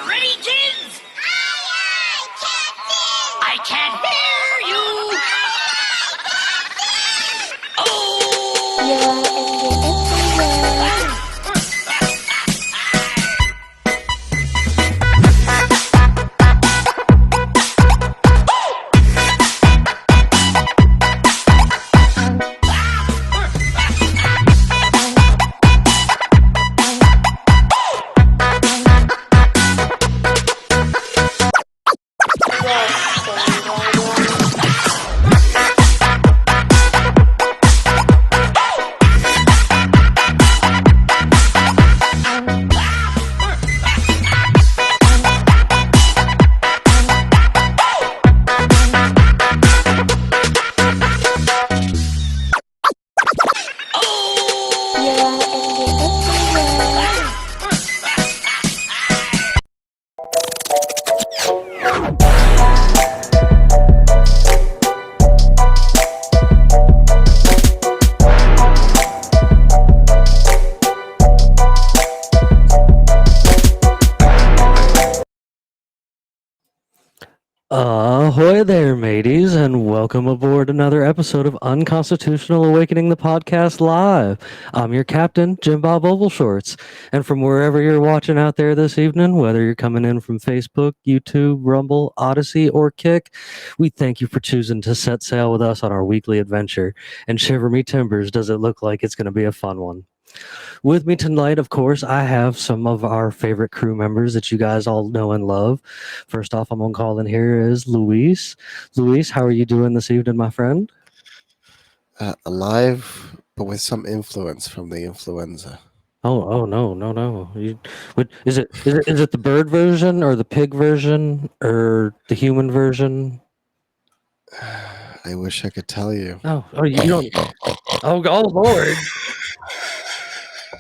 Ready, kids? Aye, Captain! I can't hear you. Ahoy there, mateys, and welcome aboard another episode of Unconstitutional Awakening, the podcast live. I'm your captain, Jim Bob Ovalshorts, and from wherever you're watching out there this evening, whether you're coming in from Facebook, YouTube, Rumble, Odyssey, or Kick, we thank you for choosing to set sail with us on our weekly adventure. And shiver me timbers, does it look like it's going to be a fun one. With me tonight, of course, I have some of our favorite crew members that you guys all know and love. First off, I'm on call in here is Luis. Luis, how are you doing this evening, my friend? Alive, but with some influence from the influenza. Oh no! Is it the bird version or the pig version or the human version? I wish I could tell you. Oh, you don't. Oh Lord!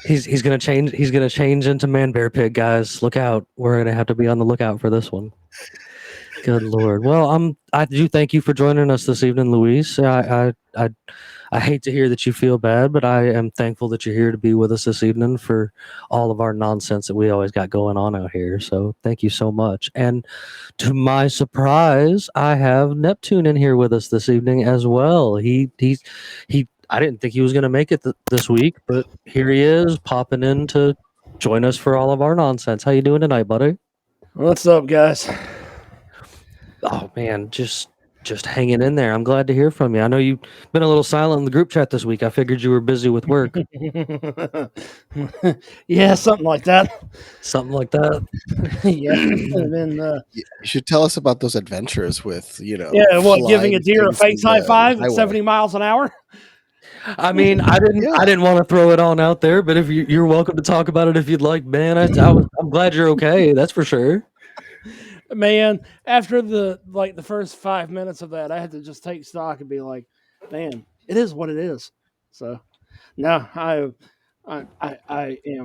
He's gonna change. He's gonna change into man bear pig, guys. Look out! We're gonna have to be on the lookout for this one. Good Lord. Well, I do thank you for joining us this evening, Luis. I hate to hear that you feel bad, but I am thankful that you're here to be with us this evening for all of our nonsense that we always got going on out here. So thank you so much. And to my surprise, I have Neptune in here with us this evening as well. He I didn't think he was going to make it this week, but here he is popping in to join us for all of our nonsense. How you doing tonight, buddy? What's up, guys? Oh man, just hanging in there. I'm glad to hear from you. I know you've been a little silent in the group chat this week. I figured you were busy with work. Yeah, something like that. Something like that. Yeah. And then, You should tell us about those adventures with, giving a deer a flying face things in high the five at highway. 70 miles an hour? I mean, I didn't want to throw it on out there, but if you're welcome to talk about it if you'd like, man. I'm glad you're okay. That's for sure. Man, after the first 5 minutes of that, I had to just take stock and be like, man, it is what it is. So, no, I am.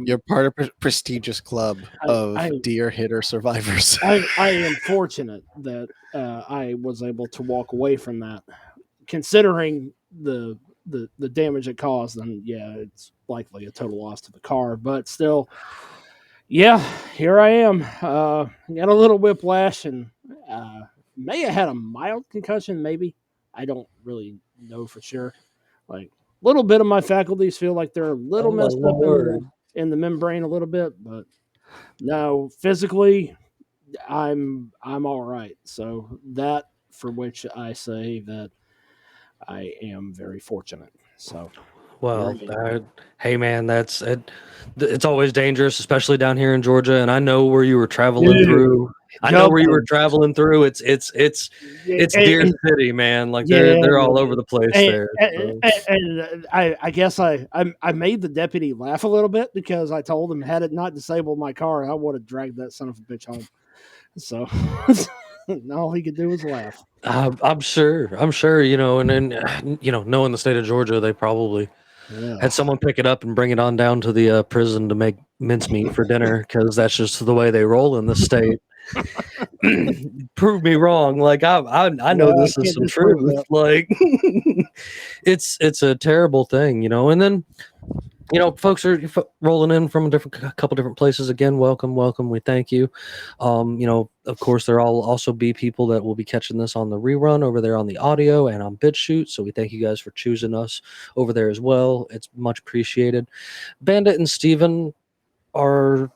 You're part of a prestigious club of deer hitter survivors. I am fortunate that I was able to walk away from that, considering the damage it caused. And yeah, it's likely a total loss to the car, but still. Yeah, here I am. Got a little whiplash and may have had a mild concussion, maybe. I don't really know for sure. Like, a little bit of my faculties feel like they're a little messed up in the membrane a little bit, but no, physically, I'm all right. So that for which I say that I am very fortunate. So. Well, hey man, that's it. It's always dangerous, especially down here in Georgia. And I know where you were traveling through. I know where you were traveling through. It's Deer City, man. Like they're all over the place there. And I guess I made the deputy laugh a little bit because I told him had it not disabled my car, I would have dragged that son of a bitch home. So all he could do was laugh. I'm sure, and then knowing the state of Georgia, they probably had someone pick it up and bring it on down to the prison to make mincemeat for dinner because that's just the way they roll in the state. Prove me wrong. Like I know this is some truth. Like it's a terrible thing, And then folks are rolling in from a couple different places. Again, welcome. We thank you. Of course, there will also be people that will be catching this on the rerun over there on the audio and on BitChute. So we thank you guys for choosing us over there as well. It's much appreciated. Bandit and Steven are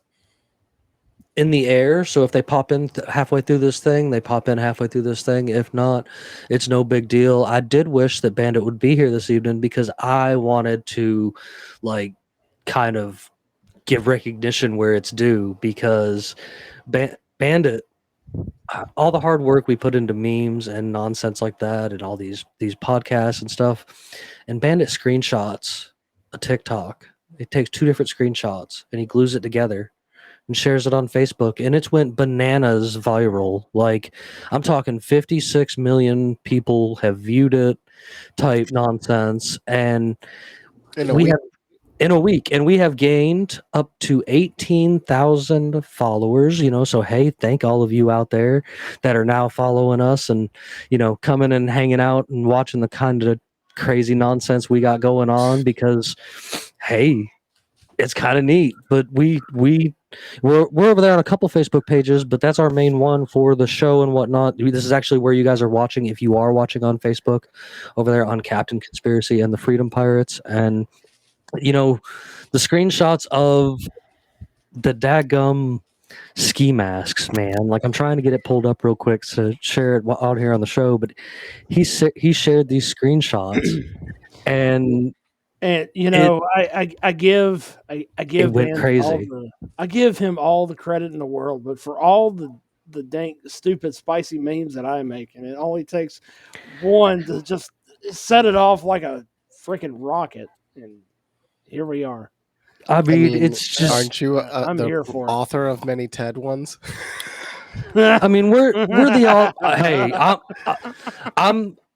in the air, so if they pop in halfway through this thing, they pop in halfway through this thing. If not, it's no big deal. I did wish that Bandit would be here this evening because I wanted to kind of give recognition where it's due, because Bandit, all the hard work we put into memes and nonsense like that and all these podcasts and stuff, and Bandit screenshots a TikTok. It takes 2 different screenshots and he glues it together and shares it on Facebook, and it's went bananas viral. I'm talking 56 million people have viewed it, type nonsense, and in a week, and we have gained up to 18,000 followers. So hey, thank all of you out there that are now following us and coming and hanging out and watching the kind of crazy nonsense we got going on, because hey, it's kind of neat. But we're over there on a couple Facebook pages, but that's our main one for the show and whatnot. This is actually where you guys are watching, if you are watching on Facebook, over there on Captain Conspiracy and the Freedom Pirates. And the screenshots of the daggum ski masks, man. I'm trying to get it pulled up real quick to share it out here on the show, but he shared these screenshots, and I give it went crazy. I give him all the credit in the world, but for all the dank, stupid, spicy memes that I make, and it only takes one to just set it off like a freaking rocket, and here we are. I mean, it's just. Aren't you I'm the here for author of many TED ones? I mean, we're the hey,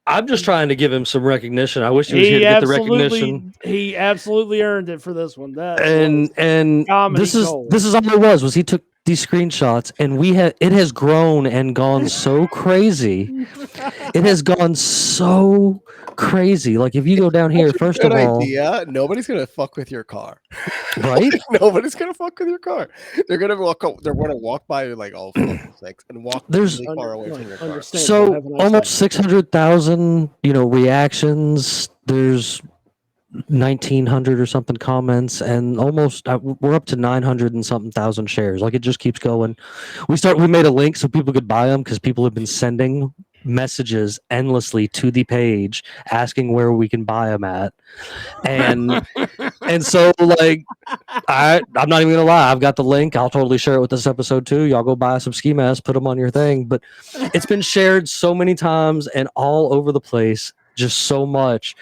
I'm just trying to give him some recognition. I wish he was here to get the recognition. He absolutely earned it for this one. And this is all it was he took these screenshots, and it has grown and gone so crazy. It has gone so crazy. If you go down here, first of all, nobody's gonna fuck with your car, right? Nobody's gonna fuck with your car. They're gonna walk by all 6 and walk really far away from your car. So almost 600,000, reactions. There's 1,900 or something comments, and almost we're up to 900 and something thousand shares. It just keeps going. We made a link so people could buy them, because people have been sending messages endlessly to the page asking where we can buy them at, and so I'm not even gonna lie, I've got the link. I'll totally share it with this episode too. Y'all go buy some ski masks, put them on your thing. But it's been shared so many times and all over the place, just so much.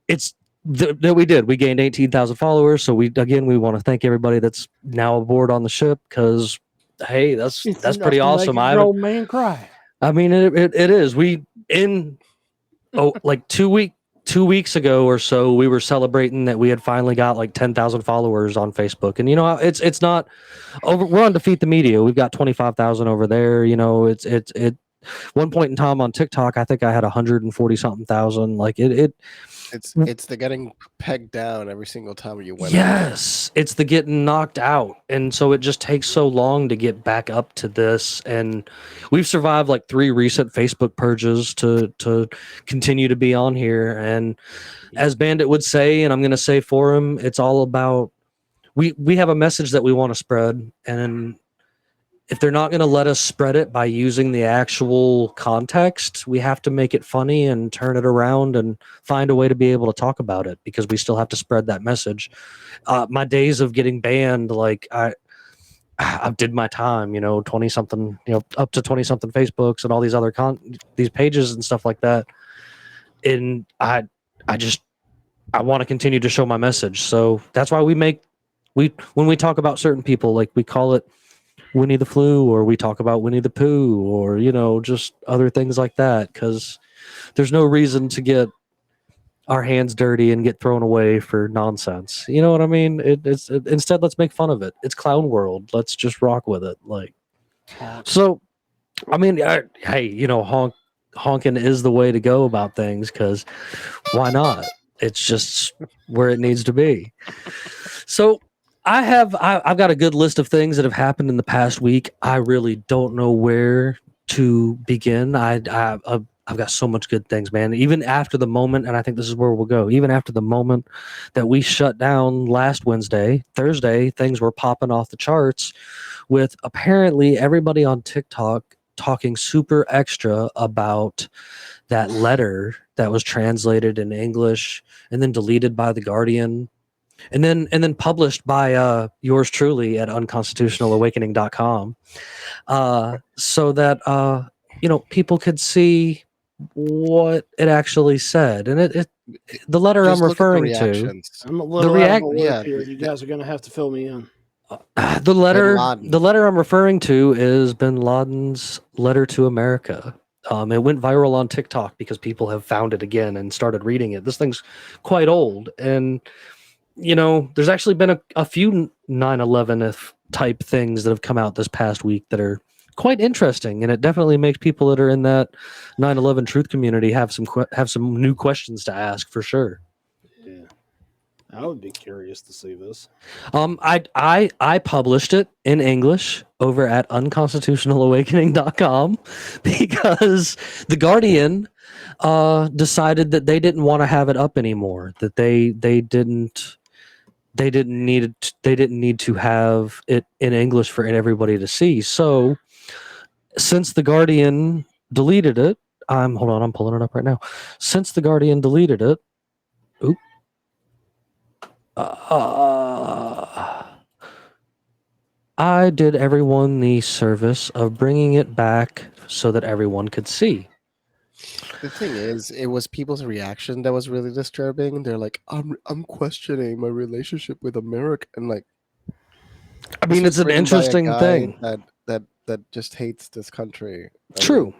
It's that we gained 18,000 followers. So we want to thank everybody that's now aboard on the ship, because hey, that's pretty awesome. Old man cry. I mean, it is. Like 2 weeks ago or so, we were celebrating that we had finally got 10,000 followers on Facebook, and it's not over. We're on Defeat the Media. We've got 25,000 over there. It's one point in time on TikTok, I think I had 140 something thousand. It's the getting pegged down every single time you win. Yes, it's the getting knocked out, and so it just takes so long to get back up to this. And we've survived 3 recent Facebook purges to continue to be on here. And as Bandit would say, and I'm going to say for him, it's all about we have a message that we want to spread, and if they're not going to let us spread it by using the actual context, we have to make it funny and turn it around and find a way to be able to talk about it, because we still have to spread that message. My days of getting banned, I did my time, 20 something, up to 20 something Facebooks and all these other these pages and stuff like that. And I want to continue to show my message. So that's why when we talk about certain people, we call it Winnie the Flu, or we talk about Winnie the Pooh, or just other things like that, because there's no reason to get our hands dirty and get thrown away for nonsense. You know what I mean? Instead, let's make fun of it. It's clown world. Let's just rock with it. So I mean, hey, honking is the way to go about things, because why not? It's just where it needs to be. So I've got a good list of things that have happened in the past week. I really don't know where to begin. I've got so much good things, man. Even after the moment, and I think this is where we'll go. Even after the moment that we shut down last Wednesday, Thursday, things were popping off the charts with apparently everybody on TikTok talking super extra about that letter that was translated in English and then deleted by the Guardian and then published by yours truly at unconstitutionalawakening.com so that people could see what it actually said. And it the letter Just I'm look at the referring to, reactions. I'm a little out of the loop yeah, here. You guys are going to have to fill me in. the Laden. letter I'm referring to is Bin Laden's letter to America. It went viral on TikTok because people have found it again and started reading it. This thing's quite old, and there's actually been a few 9/11 type things that have come out this past week that are quite interesting, and it definitely makes people that are in that 9/11 truth community have some new questions to ask for sure. Yeah, I would be curious to see this. I published it in English over at unconstitutionalawakening.com because the Guardian decided that they didn't want to have it up anymore, that they didn't need to have it in English for everybody to see. So since the Guardian deleted it, I'm pulling it up right now. Since the Guardian deleted it, I did everyone the service of bringing it back so that everyone could see. The thing is, it was people's reaction that was really disturbing. They're like, I'm questioning my relationship with America, and like, I mean, it's an interesting thing that just hates this country. True.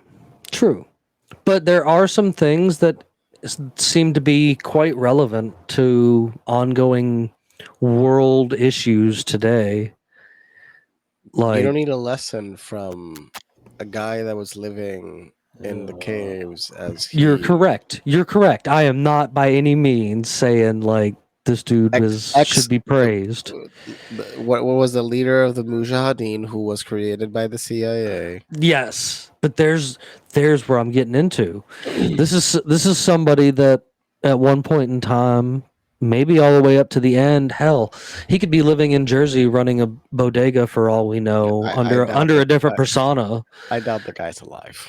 But there are some things that seem to be quite relevant to ongoing world issues today. Like, you don't need a lesson from a guy that was living in the caves You're correct. I am not by any means saying like this dude should be praised. What was the leader of the Mujahideen who was created by the CIA? Yes, but there's where I'm getting into. This is somebody that at one point in time, maybe all the way up to the end, hell, he could be living in Jersey running a bodega for all we know, under a different persona. I doubt the guy's alive.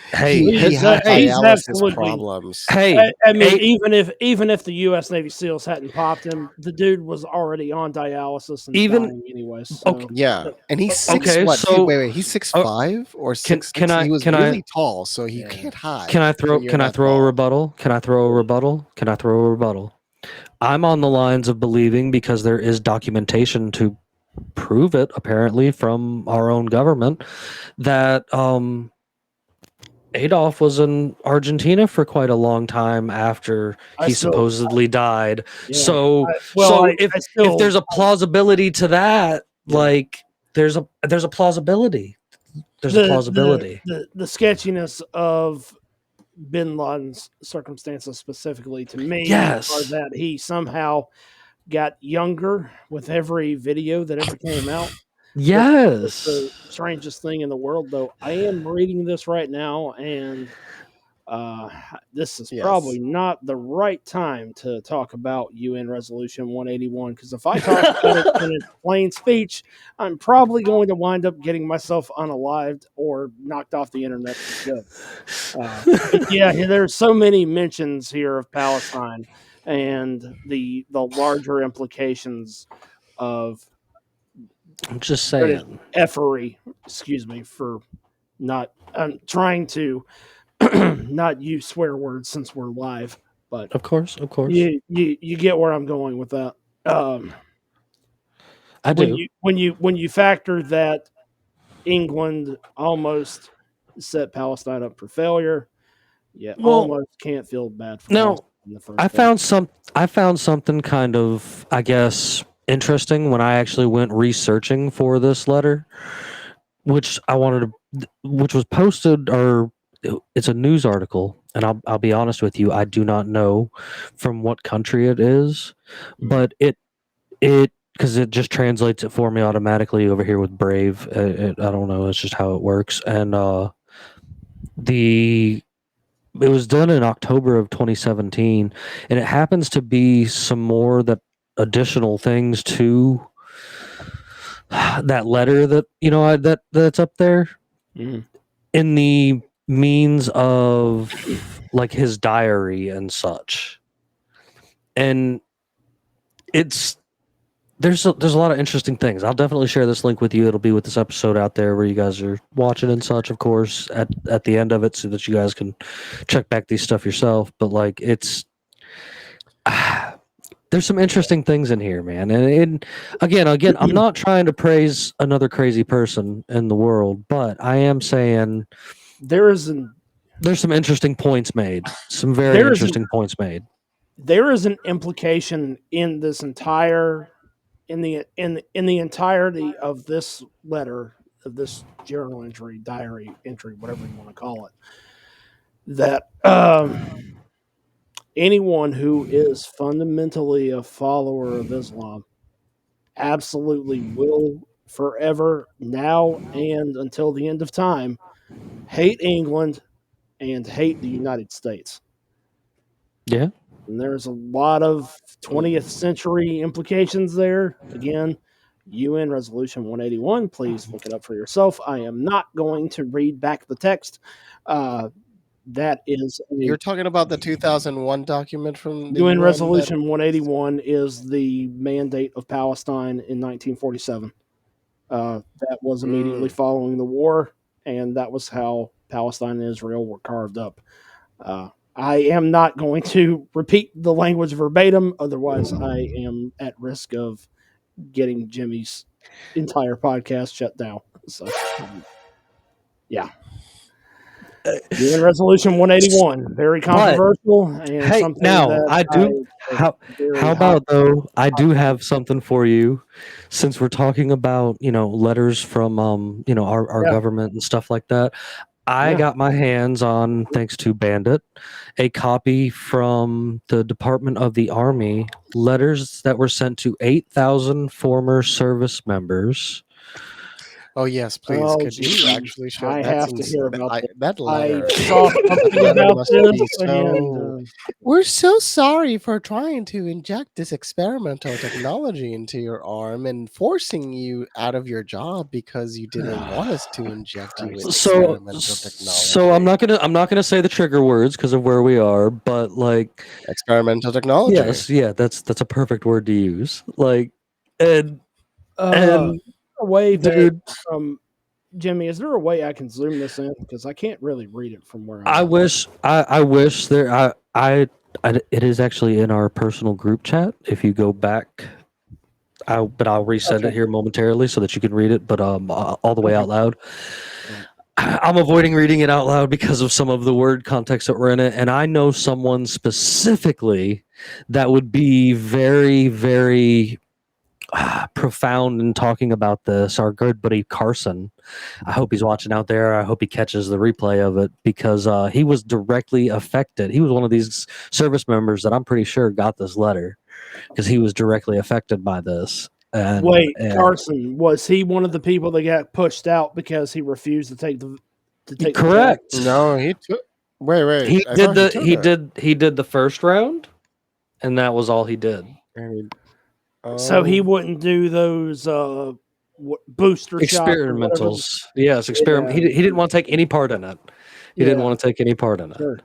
Hey, he had he's dialysis absolutely problems. Hey, I mean, even if the U.S. Navy SEALs hadn't popped him, the dude was already on dialysis and dying anyway. So. Okay, yeah, and he's six. Okay, what? so wait, he's 6'5" or 6'6". He was really tall, so he can't hide. Can I throw a rebuttal? I'm on the lines of believing, because there is documentation to prove it, apparently from our own government, that Adolf was in Argentina for quite a long time after he supposedly died. Yeah. So if there's a plausibility to that, like there's a plausibility. There's a plausibility. The sketchiness of Bin Laden's circumstances specifically to me are that he somehow got younger with every video that ever came out. Yes. The strangest thing in the world, though. I am reading this right now, and this is probably not the right time to talk about UN Resolution 181, because if I talk about it in a plain speech, I'm probably going to wind up getting myself unalived or knocked off the internet for good. There's so many mentions here of Palestine and the larger implications of, I'm just saying, effery. Excuse me for not. I'm trying to not use swear words since we're live, but of course, you get where I'm going with that. I do. When you factor that England almost set Palestine up for failure, almost can't feel bad for Palestine in the first place. I found something kind of, I guess, interesting when I actually went researching for this letter, which was posted, or it's a news article, and I'll be honest with you, I do not know from what country it is, but it because it just translates it for me automatically over here with Brave. I don't know, it's just how it works. And it was done in October of 2017, and it happens to be some more that additional things to that letter that that's up there Mhm. in the means of like his diary and such. And there's a lot of interesting things. I'll definitely share this link with you. It'll be with this episode out there where you guys are watching and such, of course, at the end of it, so that you guys can check back these stuff yourself. But like, it's there's some interesting things in here, man. And again, I'm not trying to praise another crazy person in the world, but I am saying There's some interesting points made. Some very There is an- interesting points made. there is an implication in this entire in the entirety of this letter, of this journal entry, diary entry, whatever you want to call it, that anyone who is fundamentally a follower of Islam absolutely will forever, now and until the end of time, hate England and hate the United States. Yeah. And there's a lot of 20th century implications there. Again, UN Resolution 181. Please look it up for yourself. I am not going to read back the text. That is You're talking about the 2001 document from the UN UN Resolution 181 is the mandate of Palestine in 1947. That was immediately following the war, and that was how Palestine and Israel were carved up. I am not going to repeat the language verbatim, otherwise, I am at risk of getting Jimmy's entire podcast shut down. So, yeah. UN Resolution 181, very controversial, and Hey, something now that I do. How about though? I do have something for you, since we're talking about letters from our Yeah. government and stuff like that. I Yeah. got my hands on, thanks to Bandit, a copy from the Department of the Army, letters that were sent to 8,000 former service members. Oh yes, please. Oh, Could you geez. actually show I that? have to hear about that. That I letter? saw That something letter about must this, be and so. We're so sorry for trying to inject this experimental technology into your arm and forcing you out of your job because you didn't want us to inject you with experimental technology. So I'm not gonna say the trigger words because of where we are, but like, Experimental technology. yes, yeah, that's a perfect word to use. Like, and a way that dude, Jimmy, is there a way I can zoom this in? Because I can't really read it from where I'm I at. wish there. It is actually in our personal group chat. If you go back, but I'll resend Okay. it here momentarily so that you can read it. But all the way Okay. out loud. Right. I'm avoiding reading it out loud because of some of the word context that were in it, and I know someone specifically that would be very, very profound in talking about this. Our good buddy Carson. I hope he's watching out there. I hope he catches the replay of it, because he was directly affected. He was one of these service members that I'm pretty sure got this letter because he was directly affected by this. Wait, And Carson, was he one of the people that got pushed out because he refused to take the test? correct. No, he took. Wait. He I did thought the took he did the first round, and that was all he did. it. So he Oh. wouldn't do those booster shots or whatever. Experimentals. Yes, experiment. Yeah, He didn't want to take any part in it. He didn't yeah, want to take any part in it. sure.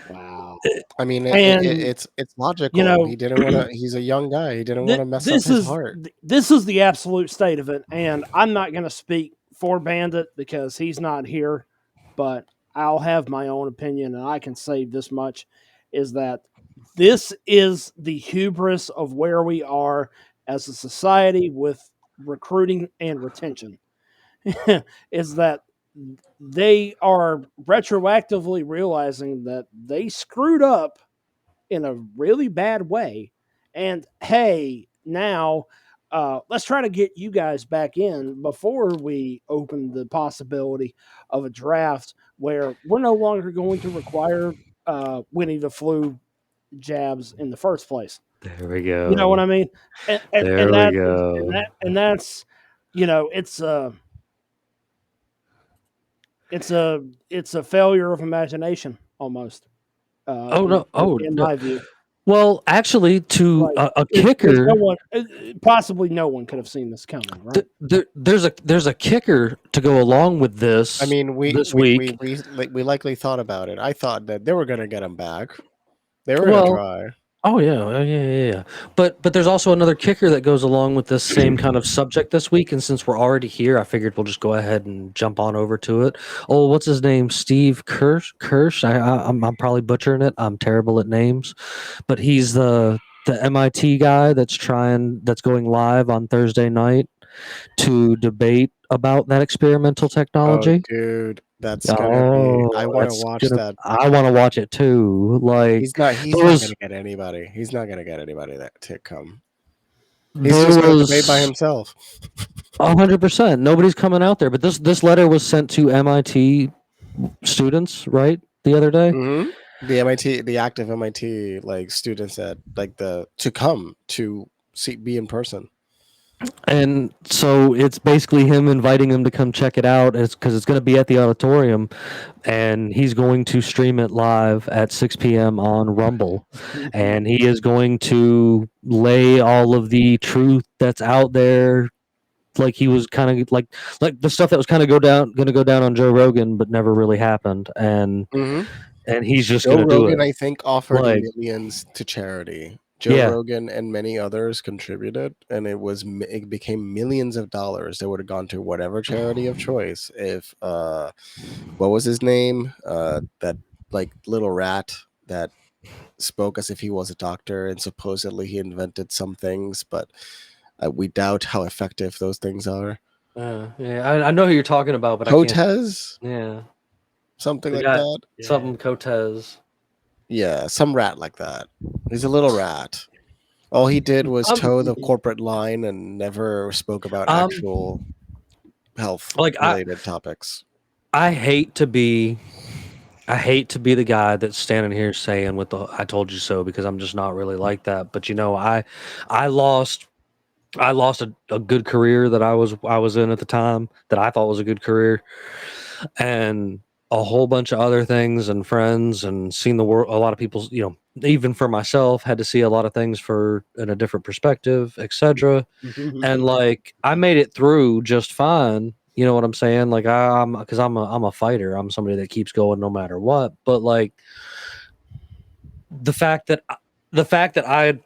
Wow. I mean, And it's logical. you know, He didn't want to. He's a young guy. He didn't want to mess up this his is heart. this is the absolute state of it, and I'm not going to speak for Bandit because he's not here, but I'll have my own opinion, and I can say this much: is that this is the hubris of where we are as a society with recruiting and retention. Is that they are retroactively realizing that they screwed up in a really bad way. And hey, now let's try to get you guys back in before we open the possibility of a draft where we're no longer going to require Winnie the Flu jabs in the first place. There we go. You know what I mean? And There we go. that's it's a failure of imagination almost. In my view. Well, actually, to Like, a there's kicker, no one, possibly no one could have seen this coming, right? there's a kicker to go along with this. I mean, this week. we likely thought about it. I thought that they were going to get him back. They were going to try. Oh yeah. But there's also another kicker that goes along with this same kind of subject this week, and since we're already here, I figured we'll just go ahead and jump on over to it. Oh, what's his name? Steve Kirsch. I'm probably butchering it. I'm terrible at names, but he's the MIT guy that's going live on Thursday night to debate about that experimental technology. Oh, dude, that's gonna be. I want to watch that. I want to watch it too. Like he's not gonna get anybody. He's not gonna get anybody to come. He's just gonna debate by himself. 100%. Nobody's coming out there. But this letter was sent to MIT students, right? The other day. Mm-hmm. The active MIT students that to come to be in person. And so it's basically him inviting them to come check it out because it's going to be at the auditorium, and he's going to stream it live at 6 p.m. on Rumble, and he is going to lay all of the truth that's out there, like he was kind of like the stuff that was kind of going to go down on Joe Rogan, but never really happened, and he's just going to do it. I think offered millions to charity. Joe Rogan and many others contributed, and it became millions of dollars that would have gone to whatever charity of choice. If what was his name? That little rat that spoke as if he was a doctor, and supposedly he invented some things, but we doubt how effective those things are. I know who you're talking about, but Cohoes? Yeah, something like that. Something Cohoes. Yeah, some rat like that. He's a little rat. All he did was toe the corporate line and never spoke about actual health related topics. I hate to be the guy that's standing here saying "I told you so," because I'm just not really like that. But I lost a good career that I was in at the time that I thought was a good career, and a whole bunch of other things and friends, and seen the world. A lot of people, even for myself, had to see a lot of things in a different perspective, etc. And I made it through just fine. You know what I'm saying? I'm a fighter. I'm somebody that keeps going no matter what. But the fact that I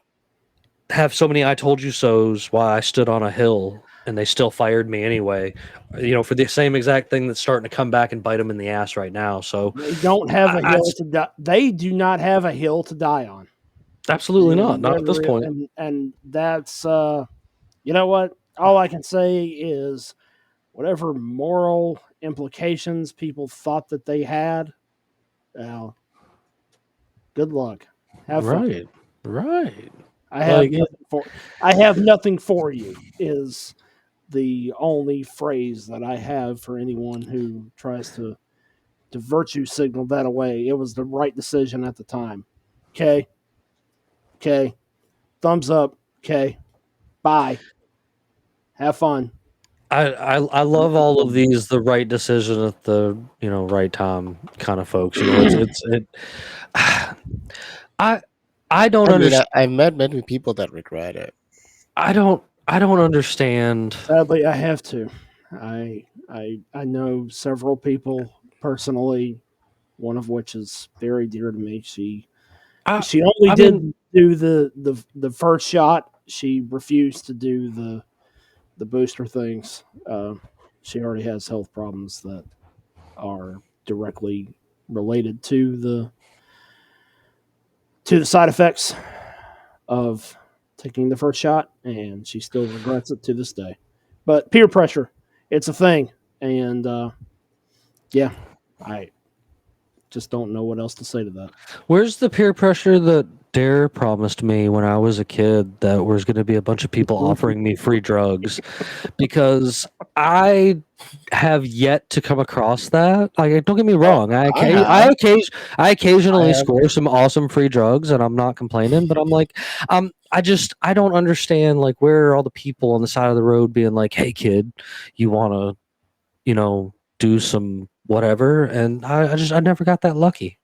have so many "I told you so's" why I stood on a hill and they still fired me anyway, for the same exact thing that's starting to come back and bite them in the ass right now. So they don't have a hill to die. They do not have a hill to die on. Absolutely not at this point. And that's you know what? All I can say is whatever moral implications people thought that they had, well, good luck. Have fun. Right. I have nothing for you is the only phrase that I have for anyone who tries to virtue signal that away. It was the right decision at the time. Okay. Thumbs up. Okay. Bye. Have fun. I love all of these the right decision at the right time kind of folks. I don't understand. I've met many people that regret it. I don't understand. Sadly, I have to. I know several people personally, one of which is very dear to me. She only did do the first shot. She refused to do the booster things. She already has health problems that are directly related to the side effects of taking the first shot, and she still regrets it to this day. But peer pressure, it's a thing, and I just don't know what else to say to that. Where's the peer pressure that Dare promised me when I was a kid that there's going to be a bunch of people offering me free drugs because I have yet to come across that. Like, don't get me wrong. I occasionally have. score some awesome free drugs, and I'm not complaining. But I'm like, I don't understand. Like, where are all the people on the side of the road being like, "Hey, kid, you want to, do some whatever?" And I never got that lucky.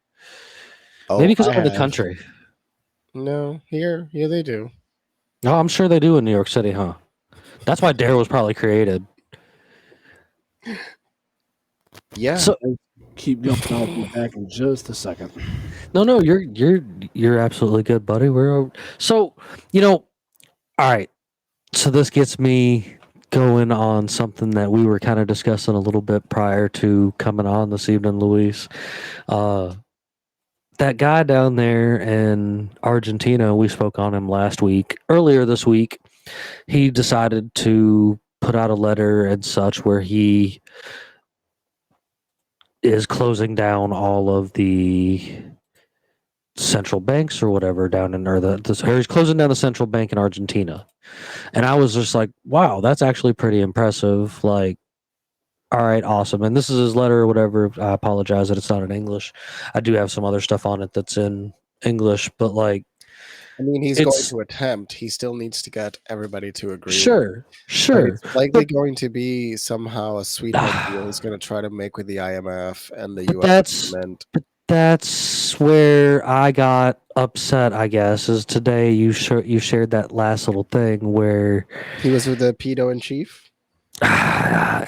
Maybe Oh, because I I'm in the have. country. No, here they do. No, I'm sure they do in New York City, huh? That's why Dare was probably created. Yeah. So Keep going. I'll be back in just a second. no, you're absolutely good, buddy. So all right. So this gets me going on something that we were kind of discussing a little bit prior to coming on this evening, Luis. That guy down there in Argentina, we spoke on him earlier this week. He decided to put out a letter and such where he is closing down all of the central banks or whatever down in or he's closing down the central bank in Argentina. And I was just like, wow, that's actually pretty impressive. Like, all right, awesome. And this is his letter or whatever. I apologize that it's not in English. I do have some other stuff on it that's in English, but like, I mean, he's going it's to attempt. He still needs to get everybody to agree. sure, But sure. it's likely going to be somehow a sweetheart deal he's going to try to make with the IMF and the But U.S. government. that's where I got upset, I guess, is today you shared that last little thing where He was with the pedo in chief.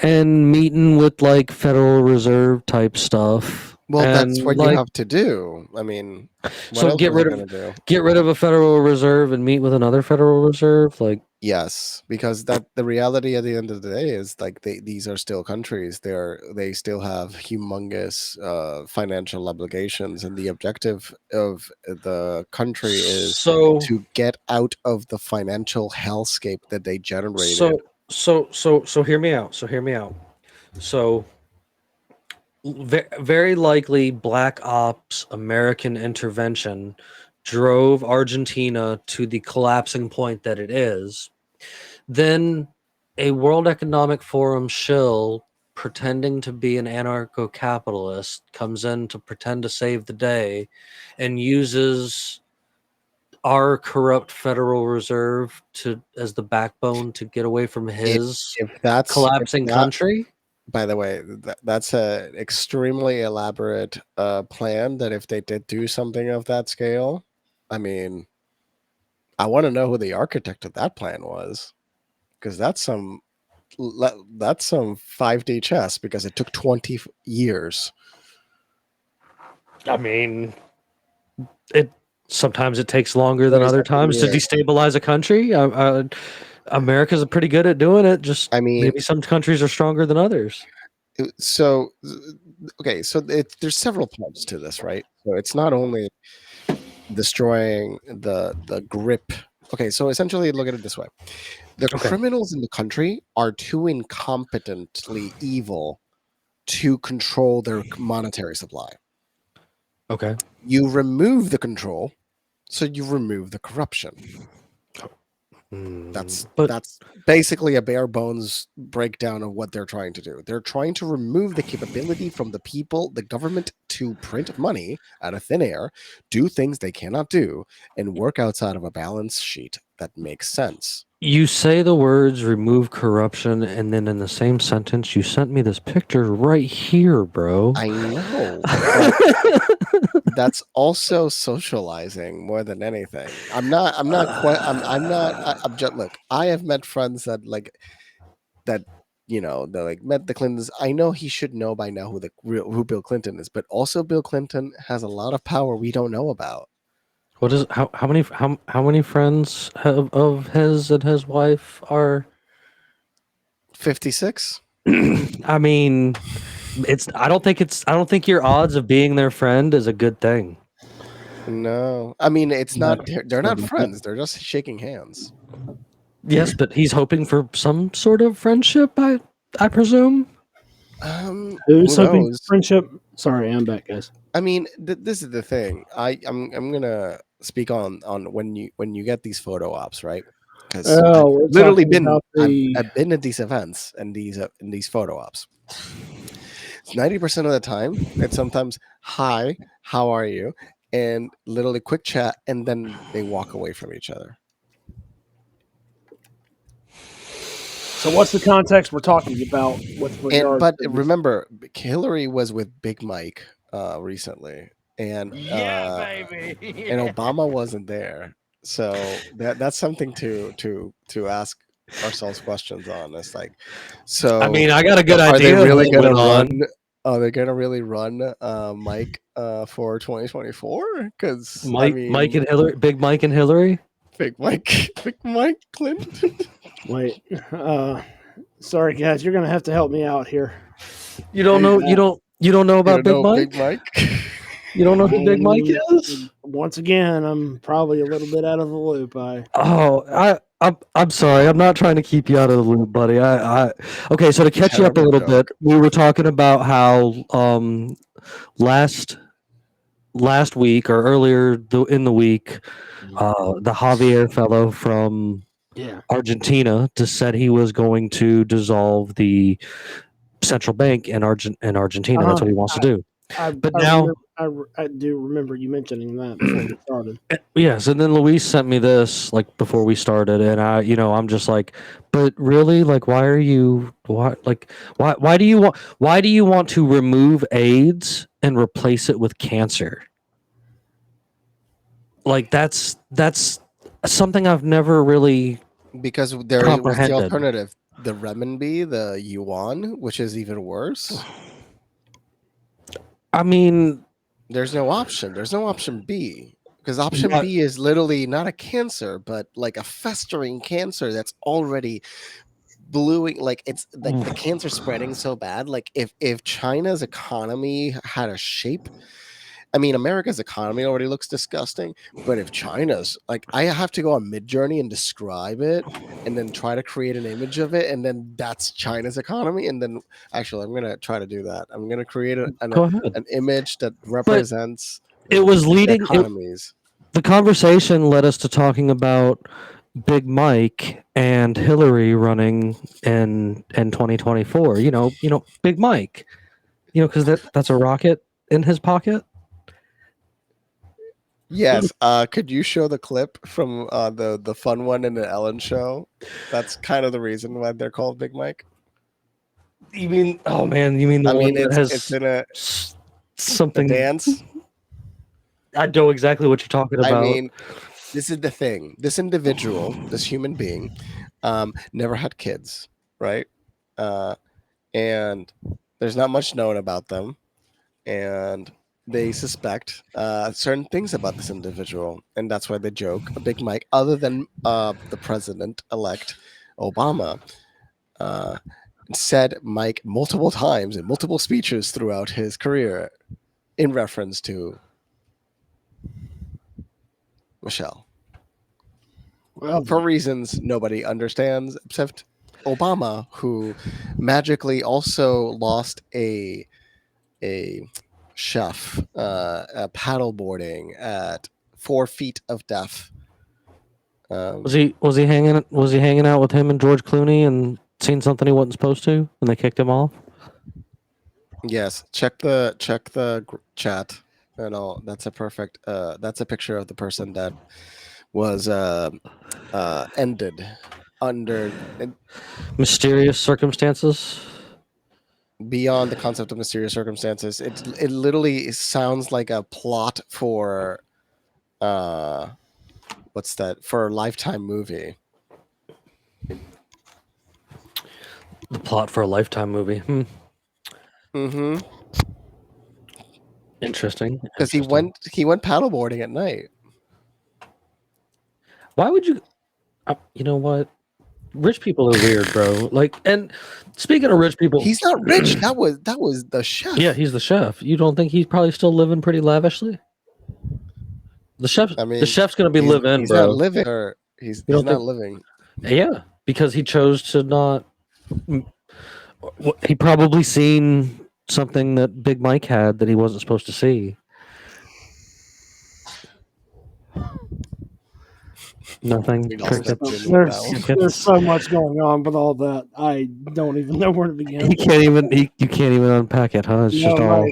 and meeting with like Federal Reserve type stuff. Well, that's And what you like, have to do. I mean, what so else get was he rid going of to do? get rid of a Federal Reserve and meet with another Federal Reserve. Like, Yes, because that the reality at the end of the day is like these are still countries. They still have humongous financial obligations, and the objective of the country is so to get out of the financial hellscape that they generated. so hear me out. So very likely Black Ops American intervention drove Argentina to the collapsing point that it is. Then a World Economic Forum shill pretending to be an anarcho-capitalist comes in to pretend to save the day and uses our corrupt Federal Reserve as the backbone to get away from his If that's collapsing country. by the way, that's an extremely elaborate plan. That if they did do something of that scale, I mean, I want to know who the architect of that plan was, because that's some 5D chess, because it took 20 years. I mean, sometimes it takes longer than What is other that, times to yeah. destabilize a country. America's pretty good at doing it. Just I mean, maybe some countries are stronger than others. so okay, so there's several parts to this, right? So it's not only destroying the grip. Okay, so essentially look at it this way. The criminals in the country are too incompetently evil to control their monetary supply. Okay. You remove the control, so you remove the corruption. That's basically a bare bones breakdown of what they're trying to do. They're trying to remove the capability from the people, the government, to print money out of thin air, do things they cannot do, and work outside of a balance sheet that makes sense. You say the words remove corruption, and then in the same sentence, you sent me this picture right here, bro. I know. But that's also socializing more than anything. I'm just, look, I have met friends that they met the Clintons. I know he should know by now who Bill Clinton is, but also Bill Clinton has a lot of power we don't know about. What is how many friends of his and his wife are 56? I mean, I don't think your odds of being their friend is a good thing. No. I mean, it's not they're not friends. They're just shaking hands. Yes, but he's hoping for some sort of friendship, I presume. Who's Who hoping knows? friendship? Sorry, I'm back, guys. I mean, this is the thing. I'm gonna speak on when you get these photo ops, right? Because Oh, we're I've literally talking been about the I've been at these events and these photo ops. 90% of the time, it's sometimes hi, how are you, and literally quick chat, and then they walk away from each other. So what's the context we're talking about with regards But to this? remember, Hillary was with Big Mike recently, and Yeah, baby. and Obama wasn't there. So that's something to ask ourselves questions on. It's like, so I mean, I got a good are they idea of really what gonna went run? on. Are they gonna really run Mike for 2024? Because I Mike mean, and Hillary, Big Mike and Hillary. Big Mike, Big Mike Clinton. Wait, sorry guys, you're gonna have to help me out here. You don't know. You don't know You about don't Big know Mike. Big Mike? You don't know who Big Mike is. Once again, I'm probably a little bit out of the loop. I'm sorry. I'm not trying to keep you out of the loop, buddy. Okay. So to catch you up a Terrible little joke. bit, we were talking about how last week or earlier in the week, the Javier fellow from Yeah. Argentina just said he was going to dissolve the central bank in Argentina. That's what he wants to do. But now, I do remember you mentioning that before we started. yes, and then Luis sent me this like before we started, and I'm just like, but really, like, why do you want to remove AIDS and replace it with cancer? Like that's something I've never really Because there was the comprehended. alternative, the renminbi, the yuan, which is even worse. I mean, There's no option. There's no option B. Because option What? B is literally not a cancer, but like a festering cancer that's already bluing. Like it's like the cancer spreading so bad. Like if China's economy had a shape, I mean, America's economy already looks disgusting, but if China's, like, I have to go on Midjourney and describe it and then try to create an image of it, and then that's China's economy. And then, actually, I'm going to try to do that. I'm going to create Go ahead. an image that represents It was leading. economies. The conversation led us to talking about Big Mike and Hillary running in 2024. You know, Big Mike. You know, because that's a rocket in his pocket. Yes. Could you show the clip from the fun one in the Ellen show? That's kind of the reason why they're called Big Mike. You mean? Oh man, you mean the one that has it's in a something dance. I know exactly what you're talking about. I mean, this is the thing. This individual, this human being, never had kids, right? And there's not much known about them, and they suspect certain things about this individual, and that's why they joke. A Big Mike, other than the president-elect Obama, said Mike multiple times in multiple speeches throughout his career in reference to Michelle. Well, For reasons nobody understands except Obama, who magically also lost a chef paddleboarding at 4 feet of death. Was he hanging out with him and George Clooney and seen something he wasn't supposed to, and they kicked him off? Yes, check the chat, and all. That's a perfect. That's a picture of the person that was ended under Mysterious circumstances. beyond the concept of mysterious circumstances. It literally sounds like a plot for what's that, for a Lifetime movie. The plot for a Lifetime movie. Mm-hmm. Interesting. Because he went paddleboarding at night. Why would you? You know what? Rich people are weird, bro. Like, and speaking of rich people, He's not rich. That was the chef. yeah, he's the chef. You don't think he's probably still living pretty lavishly? The chef, I mean, the chef's gonna be live in, he's bro. not living, or he's don't not think- living. Yeah, because he chose to not. He probably seen something that Big Mike had that he wasn't supposed to see. Nothing. We'd also let Crickets. Jimmy with that one. There's so much going on with all that. I don't even know where to begin. He can't even. You can't even unpack it, huh? It's No, just all.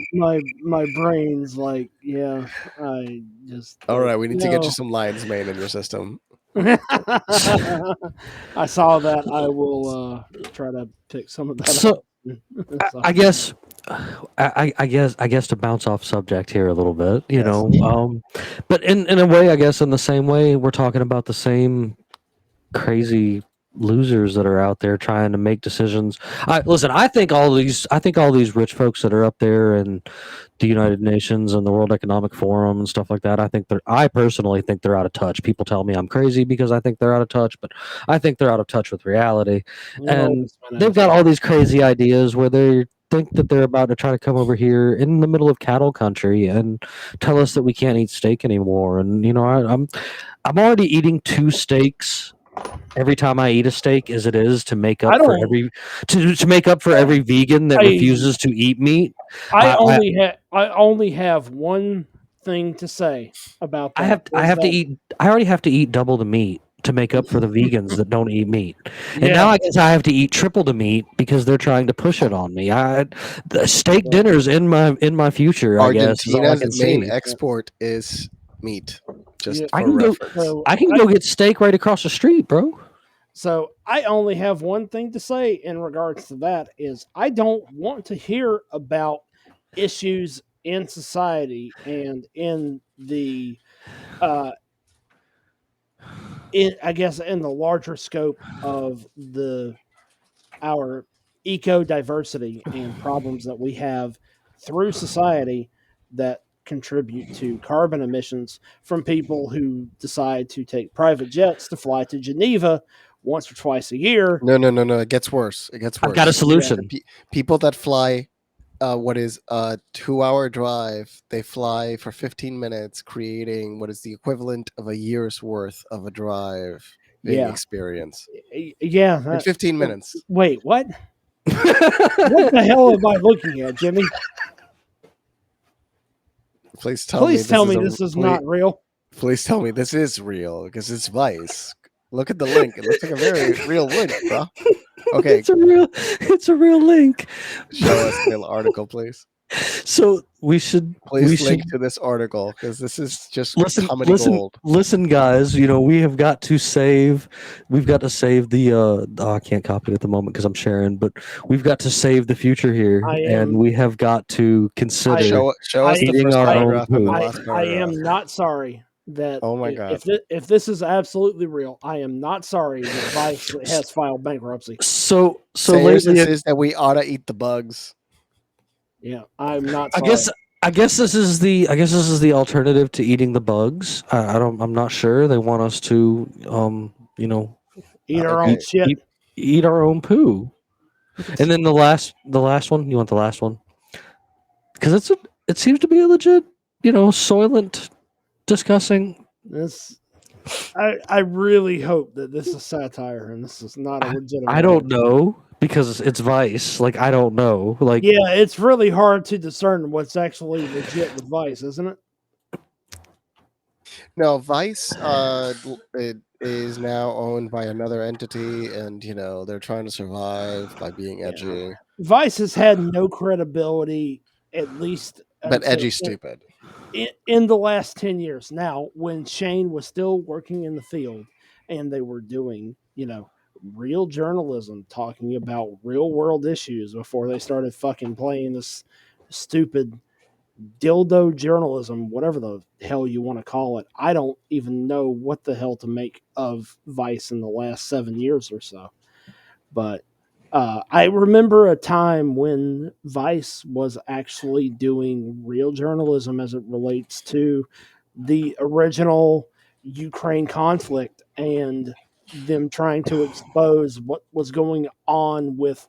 my brain's like, yeah, I just. All right, we need to get you no. some lion's mane in your system. I saw that. I will try to pick some of that So up. So, I guess. I guess to bounce off subject here a little bit, you Yes. know, but in a way, I guess in the same way, we're talking about the same crazy losers that are out there trying to make decisions. Listen, I think all these rich folks that are up there and the United Nations and the World Economic Forum and stuff like that, I personally think they're out of touch. People tell me I'm crazy because I think they're out of touch, but I think they're out of touch with reality. And they've got all these crazy ideas where they think that they're about to try to come over here in the middle of cattle country and tell us that we can't eat steak anymore. And you know, I'm already eating 2 steaks every time I eat a steak as it is to make up for every vegan that refuses to eat meat. I only have one thing to say about that. I already have to eat double the meat to make up for the vegans that don't eat meat. And Yeah. now I guess I have to eat triple the meat because they're trying to push it on me. The steak dinners in my future, I guess, is all I can Argentina's main see. export is meat. Just Yeah. I for can go reference. I can go get steak right across the street, bro. So I only have one thing to say in regards to that is I don't want to hear about issues in society and in the I guess in the larger scope of our eco diversity and problems that we have through society that contribute to carbon emissions from people who decide to take private jets to fly to Geneva once or twice a year. No. It gets worse. It gets worse. I've got a solution. People that fly what is a 2-hour drive, they fly for 15 minutes, creating what is the equivalent of a year's worth of a drive experience. Yeah. In 15 minutes. Wait, what? What the hell am I looking at, Jimmy? Please tell me this is not real. Please tell me this is real because it's Vice. Look at the link. It looks like a very real link, bro. Okay. It's a real link. Show us the article, please. So we should link to this article because this is just comedy gold. Listen, guys. You know we've got to save the. I can't copy it at the moment because I'm sharing, but we've got to save the future here, and we have got to consider show us the first paragraph and the last paragraph. I am not sorry that. Oh my god! If this is absolutely real, I am not sorry that Vice has filed bankruptcy. So lately is that we ought to eat the bugs. Yeah, I'm not sorry. I guess this is the alternative to eating the bugs. I'm not sure. They want us to eat our own shit. Eat our own poo. And then the last one, you want the last one? Because it seems to be a legit, Soylent discussing this. I really hope that this is satire and this is not a legitimate. I don't know. Because it's Vice, like I don't know, like yeah, it's really hard to discern what's actually legit with Vice, isn't it? No, Vice, it is now owned by another entity, and they're trying to survive by being edgy. Yeah. Vice has had no credibility, at least, but edgy stupid. In the last 10 years. Now, when Shane was still working in the field, and they were doing, real journalism, talking about real world issues before they started fucking playing this stupid dildo journalism, whatever the hell you want to call it. I don't even know what the hell to make of Vice in the last 7 years or so. But I remember a time when Vice was actually doing real journalism as it relates to the original Ukraine conflict and them trying to expose what was going on with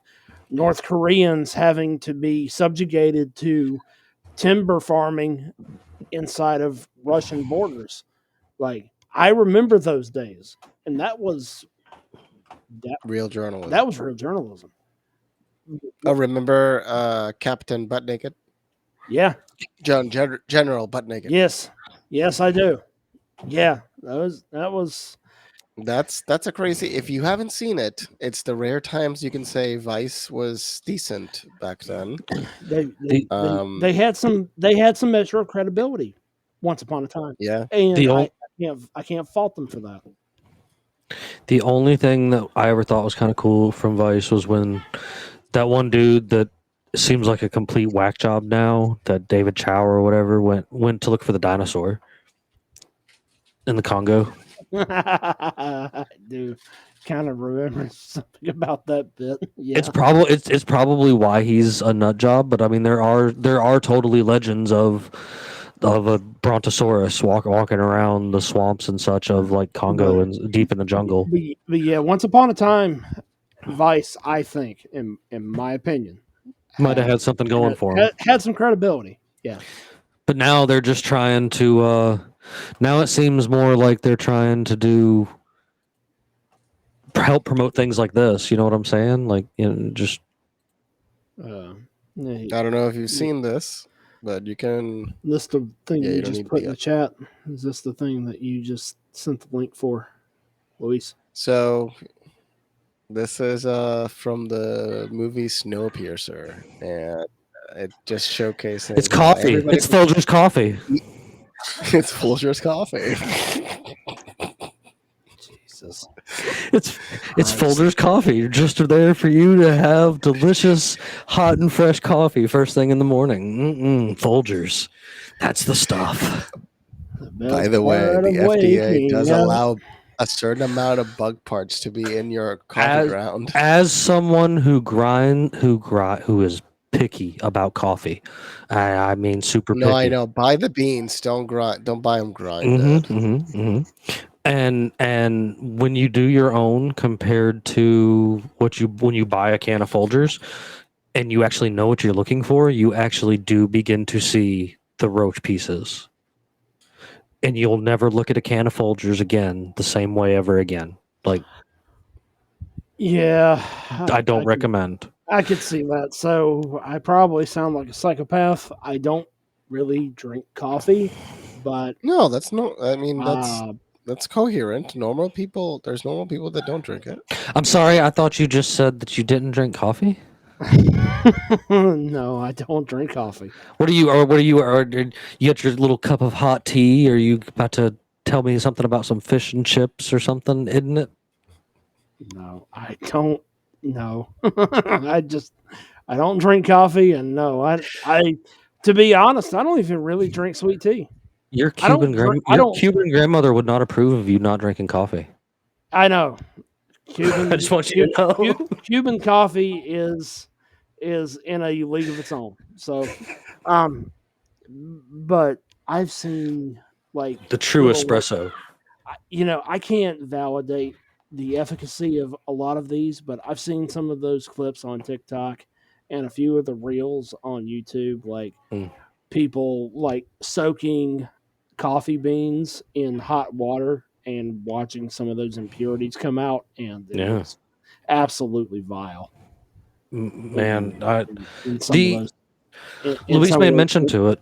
North Koreans having to be subjugated to timber farming inside of Russian borders. Like, I remember those days, and that was real journalism. That was real journalism. I remember Captain Butt Naked. Yeah, General Butt Naked. Yes, I do. Yeah, that was That's a crazy. If you haven't seen it, it's the rare times you can say Vice was decent back then. They had some measure of credibility once upon a time, Yeah. and The I can't fault them for that. The only thing that I ever thought was kind of cool from Vice was when that one dude that seems like a complete whack job now, that David Chow or whatever, went to look for the dinosaur in the Congo. I do kind of remember something about that bit. Yeah, It's probably why he's a nut job, but I mean there are totally legends of a brontosaurus walking around the swamps and such of like Congo but, and deep in the jungle. but yeah, once upon a time, Vice, I think, in my opinion, Might have had something going for him. had some credibility. Yeah, But now they're just trying to. Now it seems more like they're trying to do help promote things like this. You know what I'm saying? Like, just yeah, I don't know if you've seen this, but you can. this the thing Yeah, you you don't just need put in the. the chat. Is this the thing that you just sent the link for, Luis? So this is from the movie Snowpiercer, and it just showcases it's coffee. everybody. It's Folgers coffee. It's Folgers coffee. Jesus. It's Christ. Folgers coffee. Just there for you to have delicious, hot and fresh coffee first thing in the morning. Folgers, that's the stuff. By the way, the FDA does allow a certain amount of bug parts to be in your coffee ground. As someone who is picky about coffee, I mean super picky. No, I know. Buy the beans. Don't buy them grinded. And when you do your own compared to when you buy a can of Folgers and you actually know what you're looking for, you actually do begin to see the roach pieces. And you'll never look at a can of Folgers again the same way ever again. Like, yeah, I don't recommend. I could see that. So I probably sound like a psychopath. I don't really drink coffee, but no, that's no. I mean, that's coherent. Normal people. There's normal people that don't drink it. I'm sorry. I thought you just said that you didn't drink coffee. No, I don't drink coffee. Or you get your little cup of hot tea? Are you about to tell me something about some fish and chips or something, isn't it? No, I don't. No, I don't drink coffee, and no, I to be honest, I don't even really drink sweet tea. Your Cuban grandmother would not approve of you not drinking coffee. I know. Cuban. I just want you to know. Cuban coffee is in a league of its own. So, but I've seen like the true espresso. I can't validate the efficacy of a lot of these, but I've seen some of those clips on TikTok and a few of the reels on YouTube, like people like soaking coffee beans in hot water and watching some of those impurities come out, and it's absolutely vile. Man, Luis made mention to it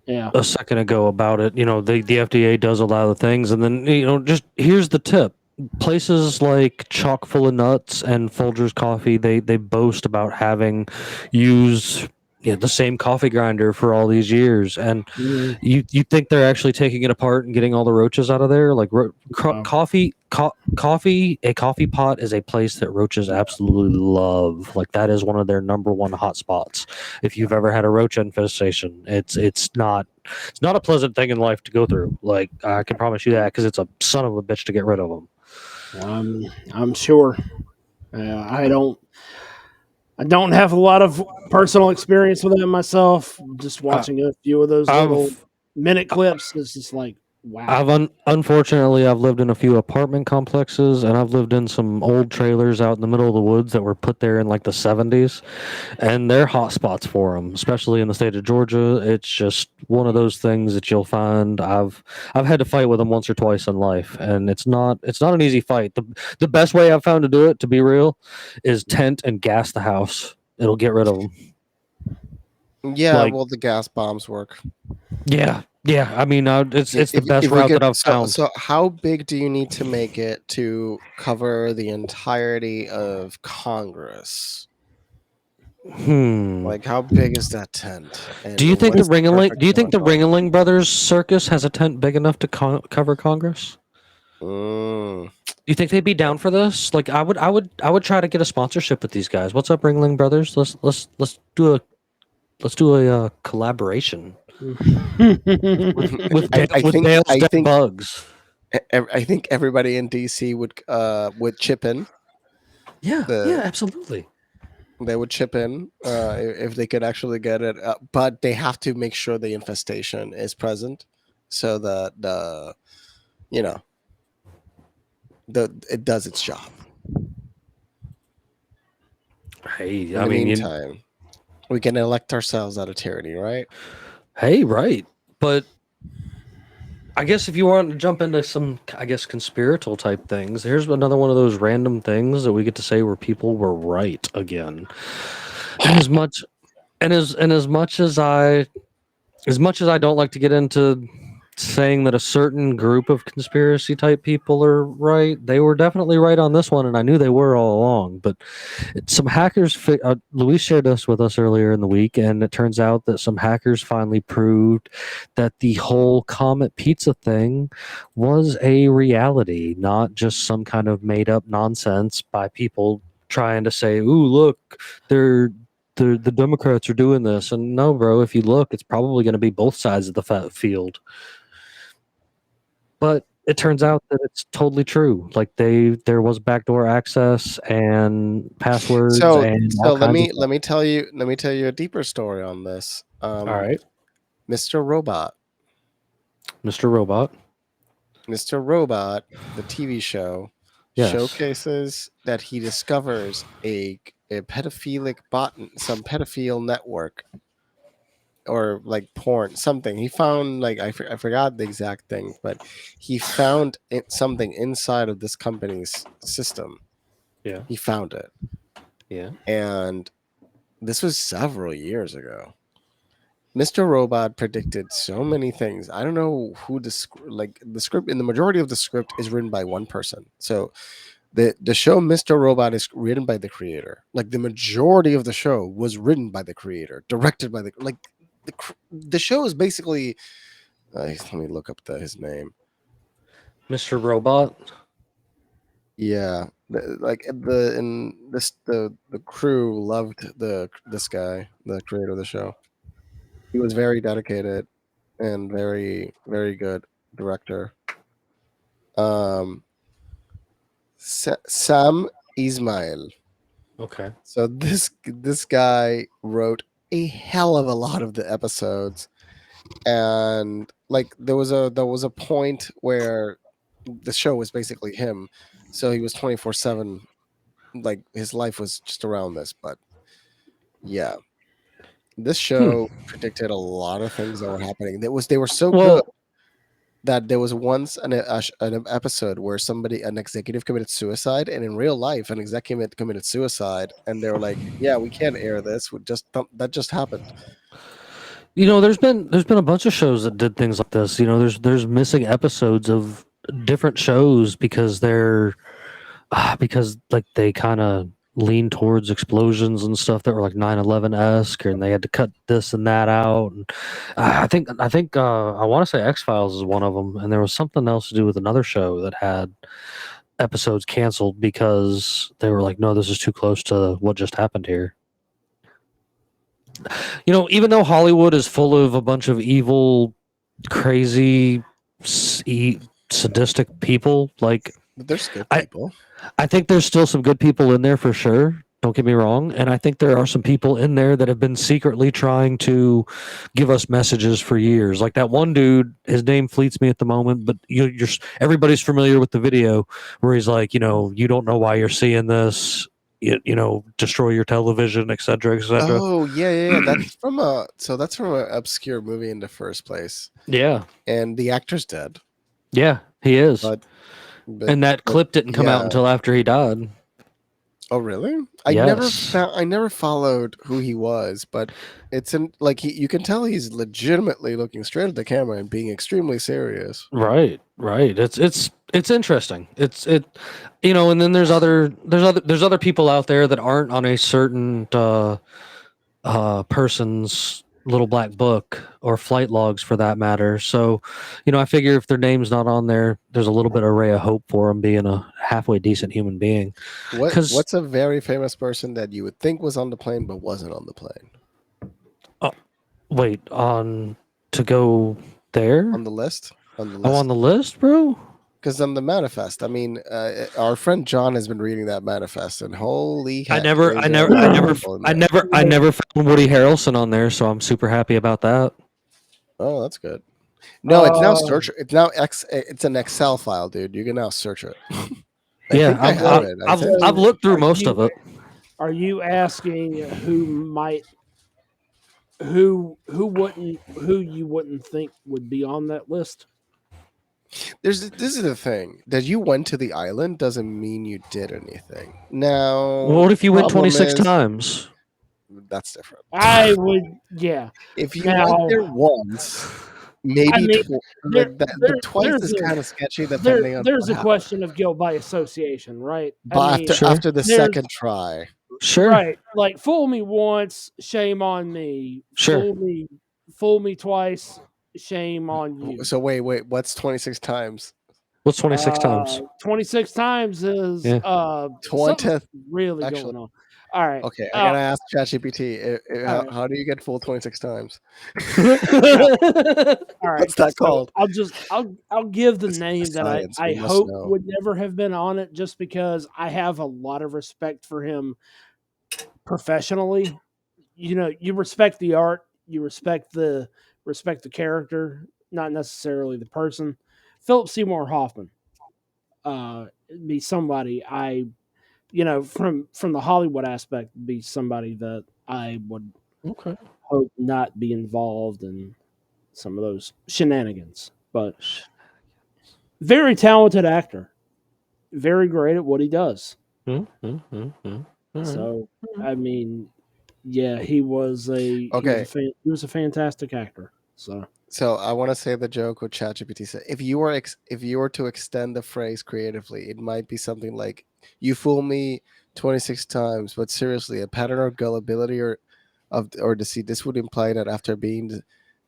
a second ago about it. The FDA does allow the things, and then just here's the tip: places like Chock full of nuts and Folgers coffee, they boast about having used the same coffee grinder for all these years, and you think they're actually taking it apart and getting all the roaches out of there? Like coffee, a coffee pot is a place that roaches absolutely love. Like that is one of their number one hot spots. If you've ever had a roach infestation, it's not a pleasant thing in life to go through. Like I can promise you that, because it's a son of a bitch to get rid of them. I'm sure. I don't have a lot of personal experience with it myself. Just watching a few of those little minute clips, it's just like, wow. Unfortunately, I've lived in a few apartment complexes, and I've lived in some old trailers out in the middle of the woods that were put there in like the 70s, and they're hot spots for them, especially in the state of Georgia. It's just one of those things that you'll find. I've had to fight with them once or twice in life, and it's not an easy fight. The best way I've found to do it, to be real, is tent and gas the house. It'll get rid of them. Yeah, well, the gas bombs work. Yeah. Yeah, I mean, it's the best If we route get that I've found. so how big do you need to make it to cover the entirety of Congress? Like, how big is that tent? And Do you think what the is the Ringling? perfect Do you think the amount? Ringling Brothers Circus has a tent big enough to cover Congress? Mm. Do you think they'd be down for this? Like, I would try to get a sponsorship with these guys. What's up, Ringling Brothers? Let's do a collaboration with I with think Dale's Dead Bugs. I think everybody in DC would chip in. Yeah, The absolutely. They would chip in if they could actually get it, but they have to make sure the infestation is present, so that you know it does its job. Hey, In the meantime, we can elect ourselves out of tyranny, right? hey, right. But I guess if you want to jump into some, I guess, conspiratorial type things, here's another one of those random things that we get to say where people were right again. And as much as much as I don't like to get into saying that a certain group of conspiracy type people are right, they were definitely right on this one, and I knew they were all along. But some hackers, Luis shared this with us earlier in the week, and it turns out that some hackers finally proved that the whole Comet Pizza thing was a reality, not just some kind of made up nonsense by people trying to say, "Ooh, look, they're." The Democrats are doing this, and no, bro. If you look, it's probably going to be both sides of the field. But it turns out that it's totally true. Like there was backdoor access and passwords So and all so kinds of let stuff. me tell you a deeper story on this. All right, Mr. Robot, Mr. Robot. Mr. Robot, the TV show, Yes. showcases that he discovers a pedophilic some pedophile network, or like porn, something. He found, like, I forgot the exact thing, but he found something inside of this company's system. Yeah. He found it, Yeah. and this was several years ago. Mr. Robot predicted so many things. I don't know who the script, in the majority of the script, is written by one person. So the show Mr. Robot is written by the creator. Like, the majority of the show was written by the creator, directed by the show is basically. Let me look up his name. Mr. Robot. Yeah, the crew loved this guy, the creator of the show. He was very dedicated and very, very good director. Um, Sam Ismail. Okay. So this guy wrote a hell of a lot of the episodes, and like there was a point where the show was basically him, so he was 24/7. Like, his life was just around this, but yeah, this show predicted a lot of things that were happening. They were so good Well, that there was once an episode where an executive committed suicide, and in real life, an executive committed suicide, and they were like, "Yeah, we can't air this. That just happened." there's been a bunch of shows that did things like this. There's missing episodes of different shows because because like they kind of lean towards explosions and stuff that were like 9/11 esque, and they had to cut this and that out. And I want to say X-Files is one of them, and there was something else to do with another show that had episodes canceled because they were like, no, this is too close to what just happened here. Even though Hollywood is full of a bunch of evil, crazy, sadistic people, like But there's good I, people. I think there's still some good people in there for sure. Don't get me wrong. And I think there are some people in there that have been secretly trying to give us messages for years. Like that one dude, his name fleets me at the moment, but everybody's familiar with the video where he's like, you don't know why you're seeing this, destroy your television, et cetera, et cetera. Oh, yeah. That's from an obscure movie in the first place, Yeah. and the actor's dead. Yeah, he is. But And that clip didn't come out yeah, until after he died. Oh, really? Yes. I never followed who he was, but it's in like you can tell he's legitimately looking straight at the camera and being extremely serious. Right, right. It's interesting. And then there's other people out there that aren't on a certain person's little black book or flight logs for that matter. So, I figure if their name's not on there, there's a little bit of ray of hope for them being a halfway decent human being. Because What's a very famous person that you would think was on the plane but wasn't on the plane? wait, on to go there? On the list? On the Oh, list. on the list, bro? Because on the manifest, I mean, our friend John has been reading that manifest, and holy I heck, never, there's I a never, lot I of never, people in I there. never, I never found Woody Harrelson on there, so I'm super happy about that. Oh, that's good. No, it's now Uh, search. It's now it's an Excel file, dude. You can now search it. I Yeah, think I have it. I think. I've looked through are most you of it. are you asking who you wouldn't think would be on that list? This is the thing that you went to the island doesn't mean you did anything. Now, What if you went problem 26 is times? that's different. I would, yeah. If you went Now, there once, I maybe mean, there, like that, the there twice is kind of sketchy depending on there's what a happened. question of guilt by association, right? I But mean, Sure, after the there's second try, sure, right, like fool me once, shame on me. sure. Fool me twice, shame on you. so wait, what's 26 times? What's 26 times? 26 times is Yeah. something's 20th. really Actually, going on. All right. okay, I gotta ask ChatGPT. All right. How do you get full 26 times? All right. What's that So called? I'll give the It's name that science. I We must hope know. would never have been on it just because I have a lot of respect for him professionally. You respect the art, you respect the character, not necessarily the person. Philip Seymour Hoffman be somebody from the Hollywood aspect, be somebody that I would Okay. hope not be involved in some of those shenanigans. But very talented actor, very great at what he does. All right. So I mean, yeah, he was Okay, he was a fantastic actor. So so I want to say the joke with ChatGPT said if you were to extend the phrase creatively, it might be something like "You fool me 26 times," but seriously, a pattern of gullibility or deceit. This would imply that after being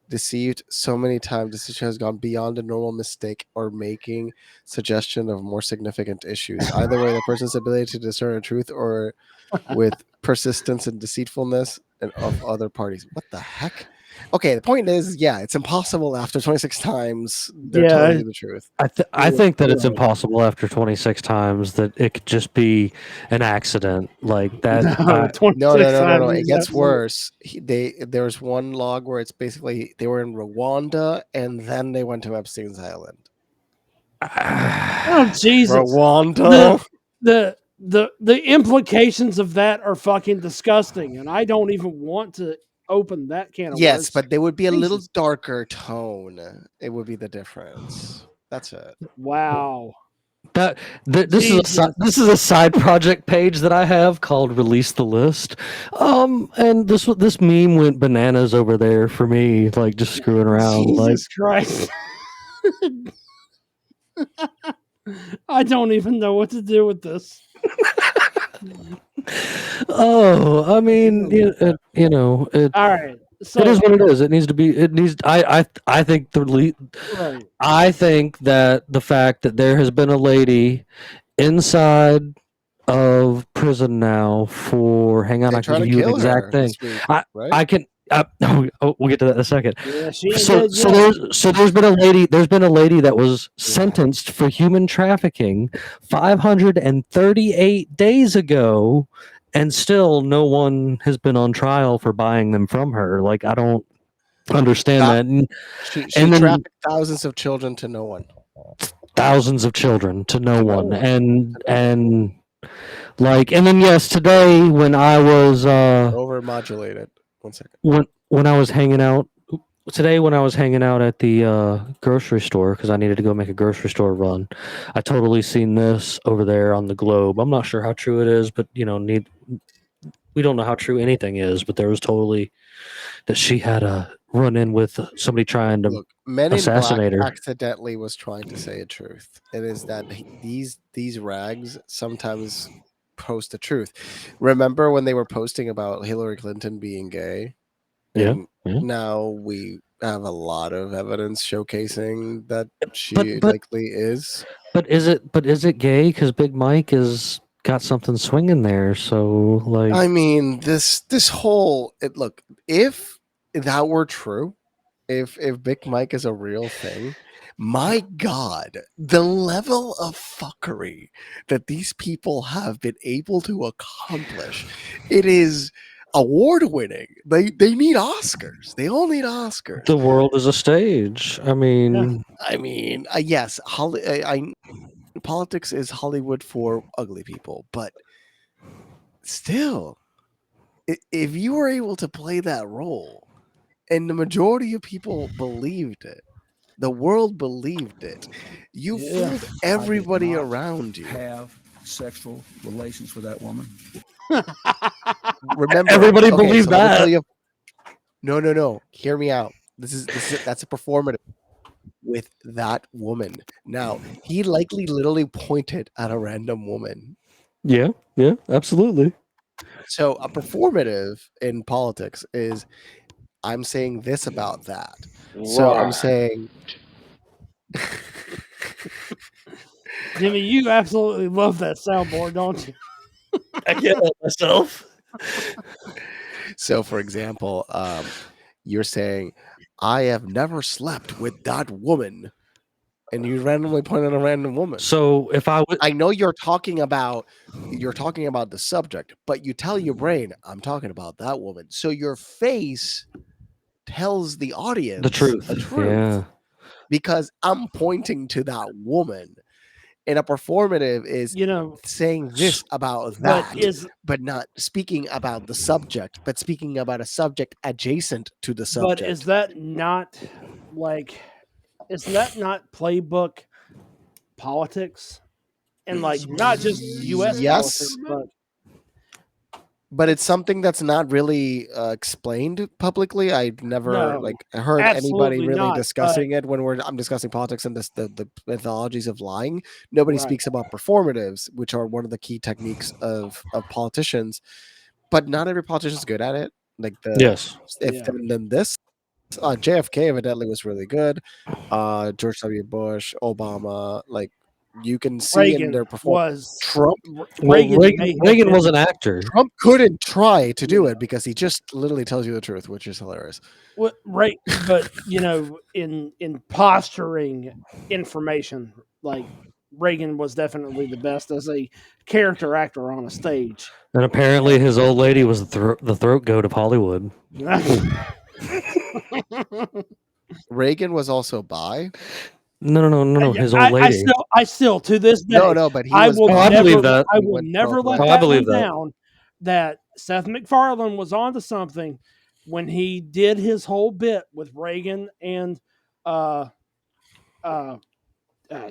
deceived so many times, the decision has gone beyond a normal mistake or making suggestion of more significant issues. Either way, the person's ability to discern the truth or with persistence and deceitfulness and of other parties. What the heck? Okay, the point is, yeah, it's impossible after 26 times they're telling yeah, you the truth. I think that it's right. impossible after 26 times that it could just be an accident like that. No, No, no, 26 no, no, times no. It is gets absolute. worse. There's one log where it's basically they were in Rwanda and then they went to Epstein's Island. Oh Jesus! Rwanda. The the implications of that are fucking disgusting, and I don't even want to open that can of Yes, worms. but they would be a little Jesus! darker tone. It would be the difference. That's it. Wow! That Jesus! this is a side project page that I have called "Release the List," and this meme went bananas over there for me, like just screwing around. Like, Jesus Christ! I don't even know what to do with this. oh, I mean, All right, it is so what it is. It needs to be. It needs. I think right, I think that the fact that there has been a lady inside of prison now for hang on, They I can try to give you an kill exact her thing. this week, I right? I can we'll get to that in a second. yeah, she ain't dead yet. There's been a lady that was sentenced for human trafficking 538 days ago, and still no one has been on trial for buying them from her. Like, I don't understand That that. she And then trafficked thousands of children to no one. thousands of children to no To no one. one. And like, and then yes, today when I was Overmodulated. 1 second. when I was hanging out today when I was hanging out at the grocery store because I needed to go make a grocery store run, I totally seen this over there on the Globe. I'm not sure how true it is, but we don't know how true anything is. But there was totally that she had a run in with somebody trying to Look, Men in Black assassinate her. accidentally was trying to say a truth. It is that these rags sometimes post the truth. Remember when they were posting about Hillary Clinton being gay? Yeah, And yeah. now we have a lot of evidence showcasing that she But likely is. but is it gay? Because Big Mike has got something swinging there. So like, I mean, this whole look, if that were true, if Big Mike is a real thing, my God, the level of fuckery that these people have been able to accomplish, it is award winning. They need Oscars. They all need Oscars. the world is a stage. I mean, I mean, yes, politics is Hollywood for ugly people, but still, if you were able to play that role, and the majority of people believed it, the world believed it, you fooled everybody around you. Have sexual relations with that woman. Remember, everybody okay, believed so let me that. tell you. No. Hear me out. That's a performative with that woman. Now he likely literally pointed at a random woman. Yeah, absolutely. So a performative in politics is I'm saying this about that. So I'm saying Jimmy, you absolutely love that soundboard, don't you? I can't help myself. so for example, you're saying I have never slept with that woman, and you randomly point at a random woman. So if I would, I know you're talking about the subject, but you tell your brain I'm talking about that woman. So your face tells the audience the truth, a truth yeah. because I'm pointing to that woman. And a performative is saying this about that, but not speaking about the subject, but speaking about a subject adjacent to the subject. But is that not playbook politics? And not just US Yes, politics, but it's something that's not really explained publicly. I've never No, heard anybody absolutely really not, discussing it when I'm discussing politics and the methodologies of lying. Nobody Right. speaks about performatives, which are one of the key techniques of politicians. But not every politician is good at it. Yes. Then this JFK evidently was really good. George W. Bush, Obama, you can see in their performance. Trump, Reagan was an actor. Trump couldn't try to do it because he just literally tells you the truth, which is hilarious. Right, but in posturing information, Reagan was definitely the best as a character actor on a stage. And apparently his old lady was the throat goat of Hollywood. Reagan was also bi. No. His old lady. I still to this day. No, but I will I believe that. I will never let I that believe one that. down. That Seth MacFarlane was onto something when he did his whole bit with Reagan and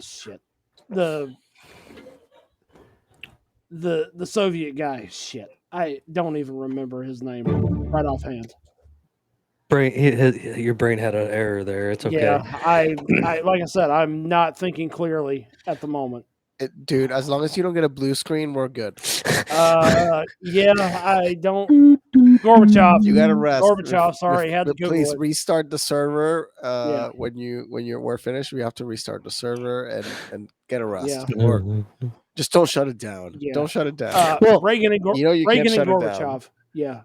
shit, the Soviet guy. Shit, I don't even remember his name right offhand. Your brain had an error there. It's okay. Yeah, I like I said, I'm not thinking clearly at the moment. Dude, as long as you don't get a blue screen, we're good. Yeah, I don't. Gorbachev, you gotta rest. Gorbachev, sorry, had to Google please it. restart the server. When we're finished, we have to restart the server and get a rest. Yeah. Or just don't shut it down. Yeah. Don't shut it down. Reagan and Reagan and Gorbachev. Yeah.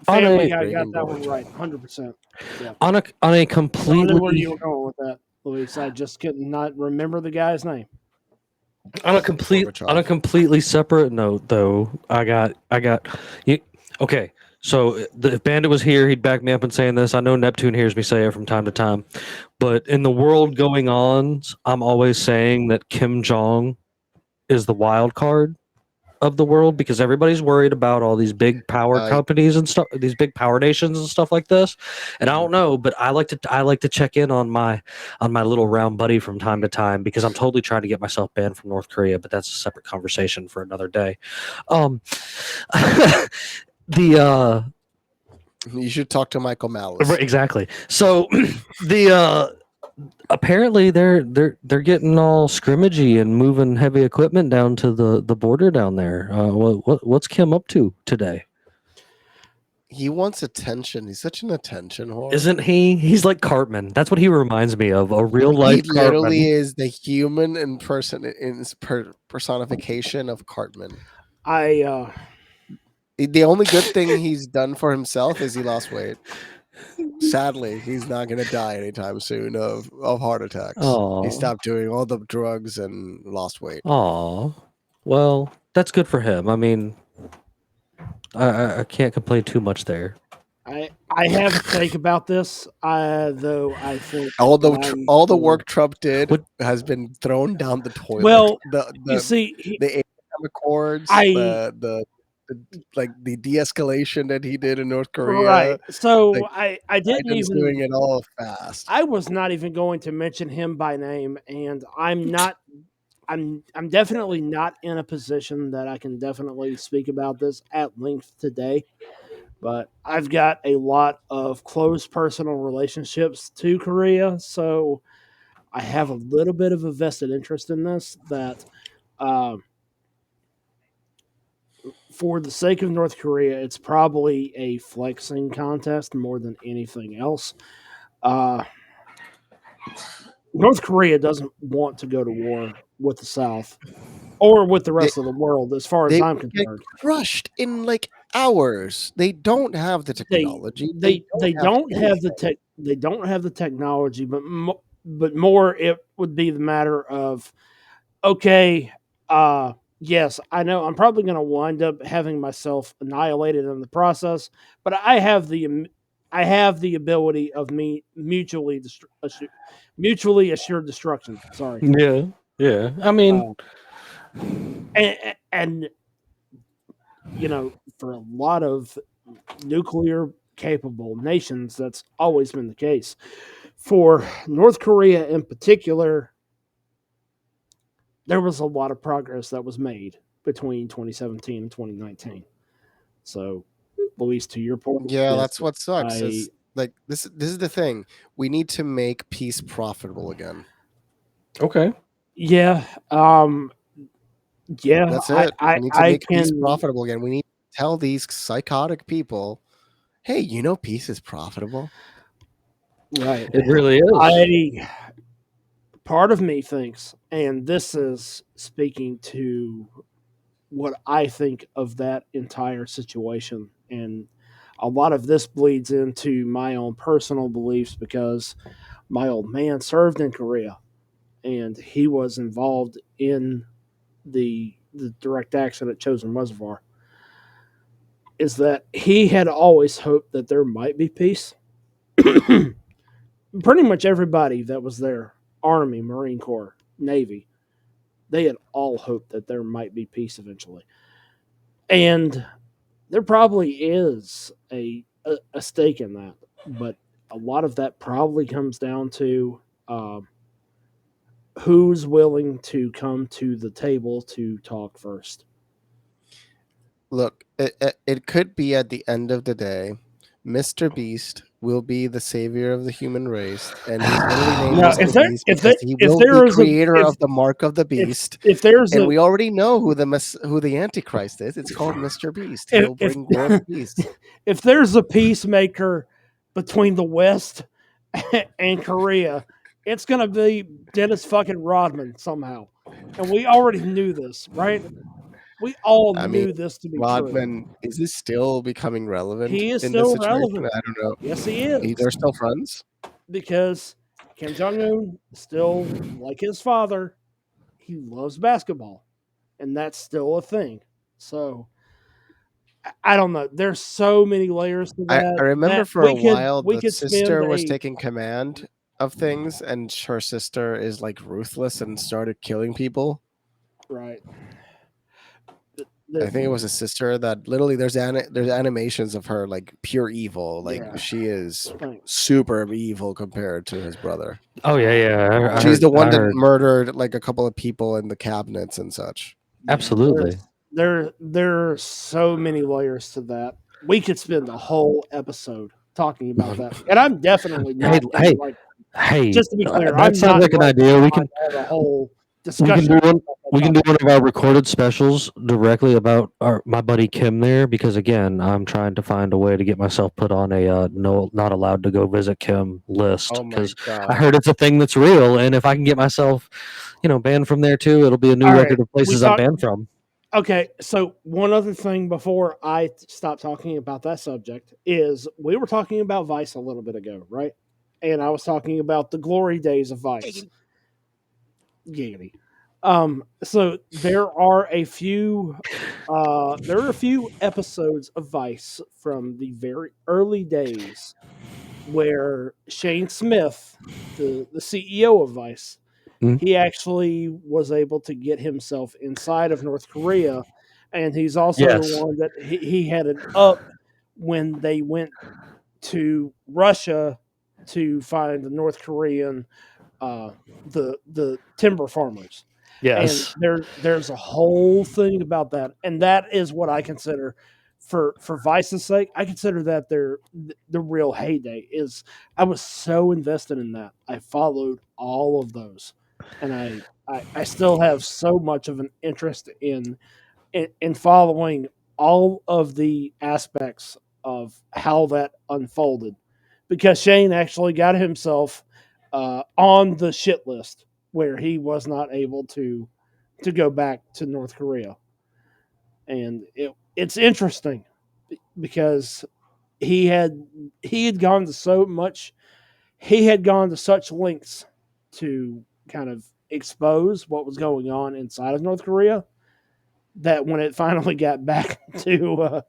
Family Guy got that one right, 100%. Yeah. On a completely. I knew where you were going with that, Luis. I just could not remember the guy's name. On a completely separate note, though, I got you. Okay, so if Bandit was here, he'd back me up in saying this. I know Neptune hears me say it from time to time, but in the world going on, I'm always saying that Kim Jong is the wild card. of the world because everybody's worried about all these big power Uh, companies and stuff, these big power nations and stuff like this. And I don't know, but I like to check in on my little round buddy from time to time because I'm totally trying to get myself banned from North Korea, but that's a separate conversation for another day. The You should talk to Michael Malice. Right, exactly. So the apparently they're getting all scrimmagey and moving heavy equipment down to the border down there. What's Kim up to today? He wants attention. He's such an attention whore. Isn't he? He's like Cartman. That's what he reminds me of. A real life He literally Cartman. is the human in personification of Cartman. The only good thing he's done for himself is he lost weight. Sadly, he's not going to die anytime soon of heart attacks. Aw. He stopped doing all the drugs and lost weight. Aw. Well, that's good for him. I mean, I can't complain too much there. I have to think about this, though I think all the work Trump did has been thrown down the toilet. Well, you see, the Abraham Accords, the de-escalation that he did in North Korea. Right. So I didn't even doing it all fast. I was not even going to mention him by name, and I'm definitely not in a position that I can definitely speak about this at length today. But I've got a lot of close personal relationships to Korea, so I have a little bit of a vested interest in this. That for the sake of North Korea, it's probably a flexing contest more than anything else. North Korea doesn't want to go to war with the South or with the rest of the world, as far as I'm concerned. Crushed in hours. They don't have the technology. They don't have the technology, but more it would be the matter of, okay, yes, I know I'm probably going to wind up having myself annihilated in the process, but I have the ability of me mutually assured destruction. Sorry. Yeah. I mean, and for a lot of nuclear capable nations, that's always been the case. For North Korea in particular, there was a lot of progress that was made between 2017 and 2019. So, Luis, to your point, yeah, that's what sucks. This is the thing. We need to make peace profitable again. Okay. Yeah. Yeah. That's it. We need to make peace profitable again. We need to tell these psychotic people, hey, peace is profitable. Right. It really is. Part of me thinks, and this is speaking to what I think of that entire situation, and a lot of this bleeds into my own personal beliefs because my old man served in Korea and he was involved in the direct action at Chosin Reservoir, is that he had always hoped that there might be peace. Pretty much everybody that was there, Army, Marine Corps, Navy, they had all hoped that there might be peace eventually. And there probably is a stake in that, but a lot of that probably comes down to who's willing to come to the table to talk first. Look, it could be at the end of the day, Mr. Beast will be the savior of the human race, and he's literally named Mr. Beast because he will be the creator of the mark of the beast. And we already know who the Antichrist is. It's called Mr. Beast. He'll bring world peace. If there's a peacemaker between the West and Korea, it's going to be Dennis fucking Rodman somehow. And we already knew this, right? We all knew this to be Rodman, true. is this still becoming relevant? He is in still this situation? relevant. I don't know. Yes, he is. They're still friends? Because Kim Jong still, like his father, he loves basketball. And that's still a thing. So, I don't know. There's so many layers to that. I remember for a while the sister was taking command of things, and her sister is ruthless and started killing people. Right. I think it was a sister that literally there's animations of her like pure evil. Like Yeah. she is Like, super evil compared to his brother. Oh yeah. I She's heard, the one I that heard. murdered like a couple of people in the cabinets and such. Absolutely. there are so many layers to that. We could spend a whole episode talking about that, and I'm definitely Hey, not in the right. hey. Just to be clear, That I'm sounds not like an right idea. We to can have a whole we can discussion. do one. about that We can do topic. one of our recorded specials directly about my buddy Kim there, because again, I'm trying to find a way to get myself put on a no, not allowed to go visit Kim list, Oh my because god! I heard it's a thing that's real, and if I can get myself, banned from there too, it'll be a new All record right, of places I'm banned from. Okay, so one other thing before I stop talking about that subject is we were talking about Vice a little bit ago, right? And I was talking about the glory days of Vice. Giggity. So there are a few episodes of Vice from the very early days where Shane Smith, the CEO of Vice, Mhm. he actually was able to get himself inside of North Korea, and he's also the Yes. one that he headed up when they went to Russia to find the North Korean the timber farmers. And Yes. there's a whole thing about that, and that is what I consider for Vice's sake. I consider that the real heyday is. I was so invested in that. I followed all of those, and I still have so much of an interest in following all of the aspects of how that unfolded, because Shane actually got himself on the shit list where he was not able to go back to North Korea, and it's interesting because he had he had gone to so much he had gone to such lengths to kind of expose what was going on inside of North Korea that when it finally got back to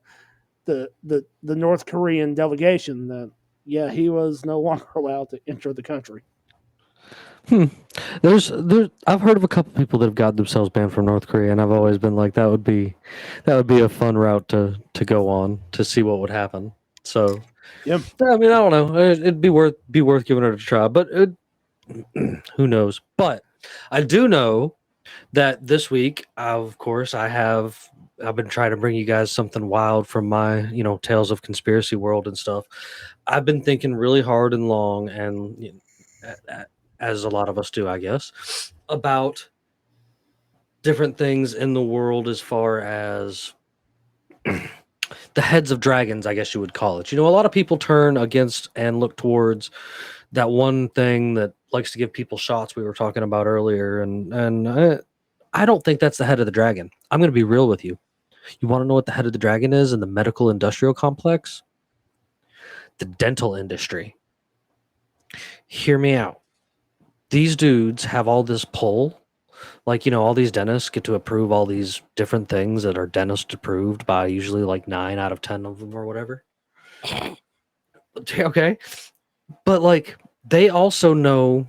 the North Korean delegation, that yeah, he was no longer allowed to enter the country. There's I've heard of a couple people that have got themselves banned from North Korea, and I've always been like, that would be a fun route to go on to see what would happen. So Yep. I mean, I don't know. It'd be worth giving it a try, but who knows? But I do know that this week, of course, I've been trying to bring you guys something wild from my tales of conspiracy world and stuff. I've been thinking really hard and long, and as a lot of us do, I guess, about different things in the world as far as the heads of dragons, I guess you would call it. A lot of people turn against and look towards that one thing that likes to give people shots we were talking about earlier, and I don't think that's the head of the dragon. I'm going to be real with you. You want to know what the head of the dragon is in the medical industrial complex? The dental industry. Hear me out. These dudes have all this pull. Like, all these dentists get to approve all these different things that are dentist approved by usually like 9 out of 10 of them or whatever. Okay. But like, they also know,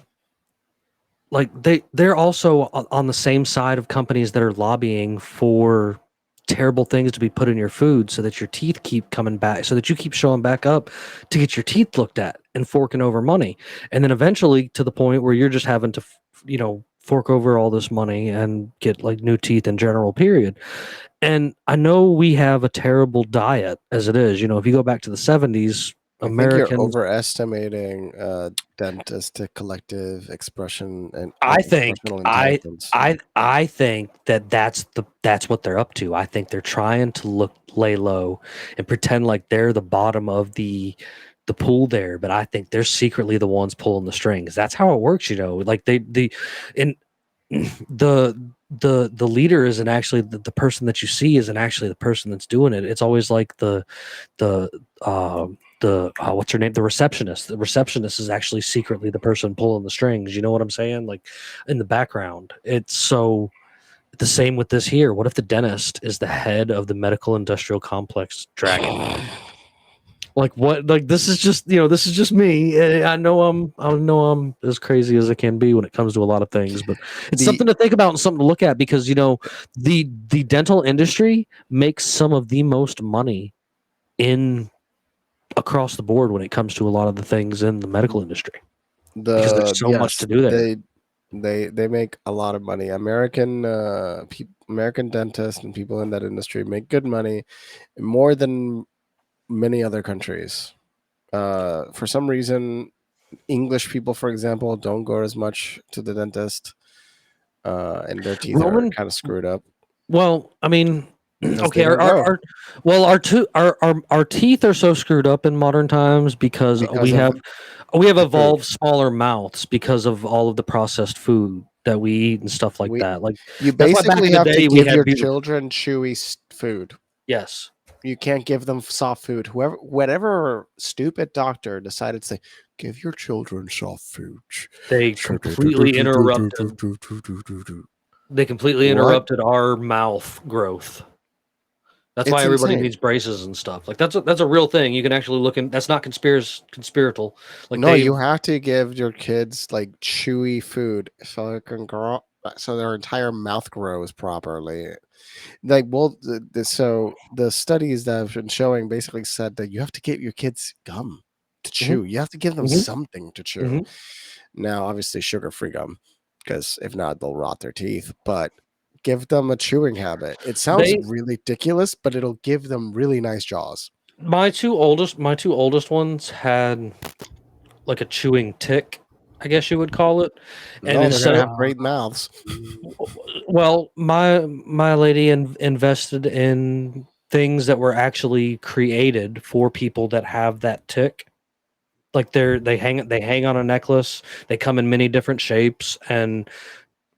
like, they're also on the same side of companies that are lobbying for terrible things to be put in your food so that your teeth keep coming back, so that you keep showing back up to get your teeth looked at and forking over money. And then eventually to the point where you're just having to, fork over all this money and get like new teeth in general, period. And I know we have a terrible diet as it is. If you go back to the 70s, I think you're Americans, overestimating dentistic collective expression and I think expressional intelligence. I think that's what they're up to. I think they're trying to lay low and pretend like they're the bottom of the pool there, but I think they're secretly the ones pulling the strings. That's how it works, Like and the leader isn't actually the person that you see isn't actually the person that's doing it. It's always like the what's her name, the receptionist is actually secretly the person pulling the strings. You know what I'm saying? Like, in the background. It's so the same with this here. What if the dentist is the head of the medical industrial complex dragon? Like what? Like this is just this is just me. I know I'm as crazy as I can be when it comes to a lot of things, but it's something to think about and something to look at because the dental industry makes some of the most money in across the board when it comes to a lot of the things in the medical industry because there's so much to do there. They make a lot of money. American dentists and people in that industry make good money, more than many other countries. For some reason, English people, for example, don't go as much to the dentist, and their teeth are kind of screwed up. Well, I mean, okay, they don't go. our teeth are so screwed up in modern times because we have evolved smaller mouths because of all of the processed food that we eat and stuff like that. Like You that's why back basically in the have day to we give had your beautiful- children chewy food. Yes. You can't give them soft food. Whatever stupid doctor decided to say, give your children soft food. They completely interrupted. They completely interrupted our mouth growth. That's why everybody needs braces and stuff. Like that's a real thing. You can actually look in. That's not conspiratorial. Like no, you have to give your kids like chewy food so they can grow, so their entire mouth grows properly. Like, well, so the studies that have been showing basically said that you have to give your kids gum to chew. You have to give them something to chew. Now, obviously, sugar-free gum, because if not, they'll rot their teeth. But give them a chewing habit. It sounds really ridiculous, but it'll give them really nice jaws. My two oldest ones had like a chewing tick, I guess you would call it. And they're gonna have great mouths. Well, my lady invested in things that were actually created for people that have that tick. Like they hang on a necklace. They come in many different shapes, and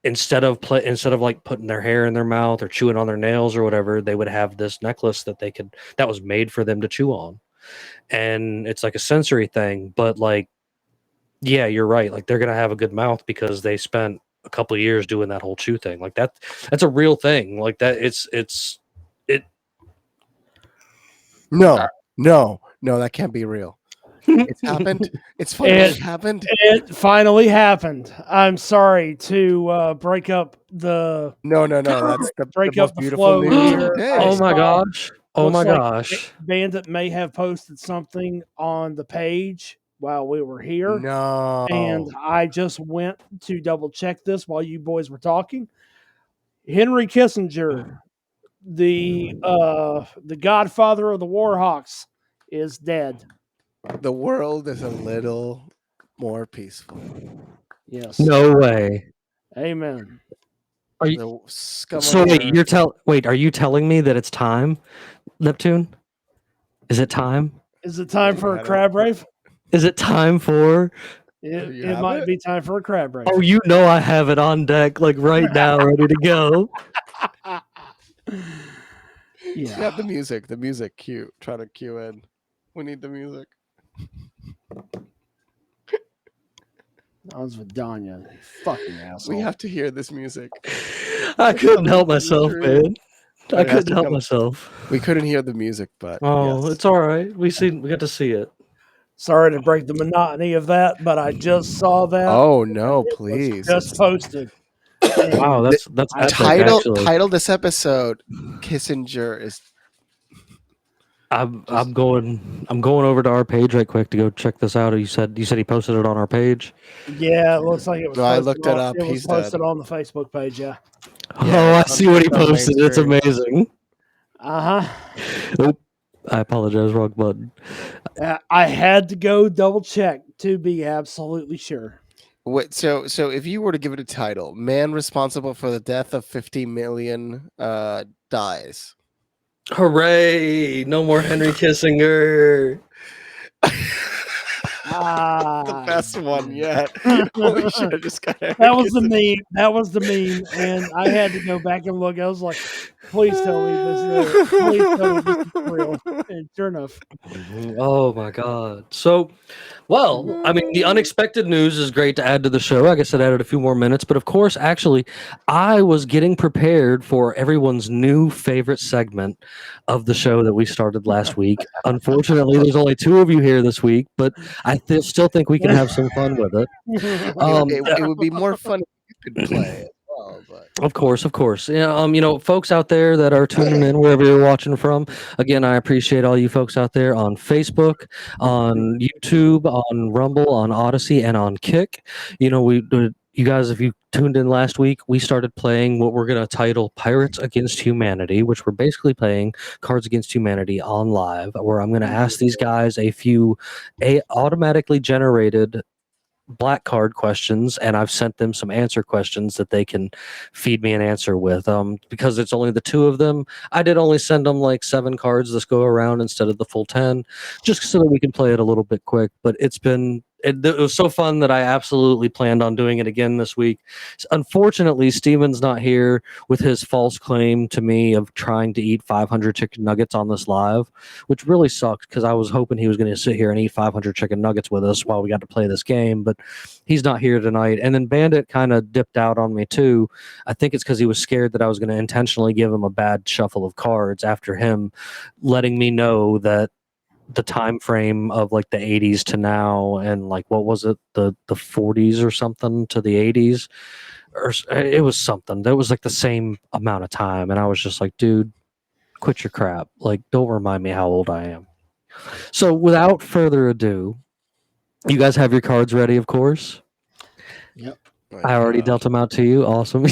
instead of like putting their hair in their mouth or chewing on their nails or whatever, they would have this necklace that was made for them to chew on. And it's like a sensory thing, but like, yeah, you're right. Like they're gonna have a good mouth because they spent a couple of years doing that whole chew thing. Like that's a real thing. Like that it. No, that can't be real. It's happened. It's finally happened. It finally happened. I'm sorry to break up the That's the most flow beautiful news of here. the day. Oh my gosh. Oh my gosh. Bandit may have posted something on the page while we were here. No. And I just went to double check this while you boys were talking. Henry Kissinger, the godfather of the Warhawks, is dead. The world is a little more peaceful. Yes. No way. Amen. Are you wait, are you telling me that it's time, Neptune? Is it time? Is it time for a crab rave? Is it time for it might be time for a crab rave. Oh, you know I have it on deck like right now, ready to go. Yeah, the music cue. Try to cue in. We need the music. I was with Danya, fucking asshole. We have to hear this music. I couldn't help myself, man. I couldn't help myself. We couldn't hear the music, but it's all right. We got to see it. Sorry to break the monotony of that, but I just saw that. Oh no, please! Just posted. Wow, that's epic, title this episode. Kissinger is. I'm going over to our page right quick to go check this out. You said he posted it on our page. Yeah, it looks like it was. No, I looked it up. It was posted on the Facebook page. Yeah. Oh, I see what he posted. It's amazing. Oh, I apologize. Wrong button. I had to go double check to be absolutely sure. What? So if you were to give it a title, man responsible for the death of 50 million dies. Hooray! No more Henry Kissinger. The best one yet. We should have just got That was the meme. That was the meme, and I had to go back and look. I was like, "Please tell me this. Please tell me this is real." And sure enough, Oh my god. So, well, I mean, the unexpected news is great to add to the show. I guess it added a few more minutes, but of course, actually, I was getting prepared for everyone's new favorite segment of the show that we started last week. Unfortunately, there's only 2 of you here this week, but I still think we can have some fun with it. It would be more fun if you could play as well, but Of course. Yeah, folks out there that are tuning in wherever you're watching from. Again, I appreciate all you folks out there on Facebook, on YouTube, on Rumble, on Odyssey, and on Kick. You guys, if you tuned in last week, we started playing what we're going to title Pirates Against Humanity, which we're basically playing Cards Against Humanity on live, where I'm going to ask these guys a few automatically generated black card questions, and I've sent them some answer questions that they can feed me an answer with. Because it's only the 2 of them, I did only send them like 7 cards this go around instead of the full 10, just so that we can play it a little bit quick. But it was so fun that I absolutely planned on doing it again this week. Unfortunately, Steven's not here with his false claim to me of trying to eat 500 chicken nuggets on this live, which really sucked because I was hoping he was going to sit here and eat 500 chicken nuggets with us while we got to play this game, but he's not here tonight. And then Bandit kind of dipped out on me too. I think it's because he was scared that I was going to intentionally give him a bad shuffle of cards after him letting me know that the time frame of like the 80s to now, and like what was it, the 40s or something to the 80s, or it was something that was like the same amount of time, and I was just like, dude, quit your crap, like don't remind me how old I am. So without further ado, you guys have your cards ready, of course. yep. I already dealt them out to you. Awesome.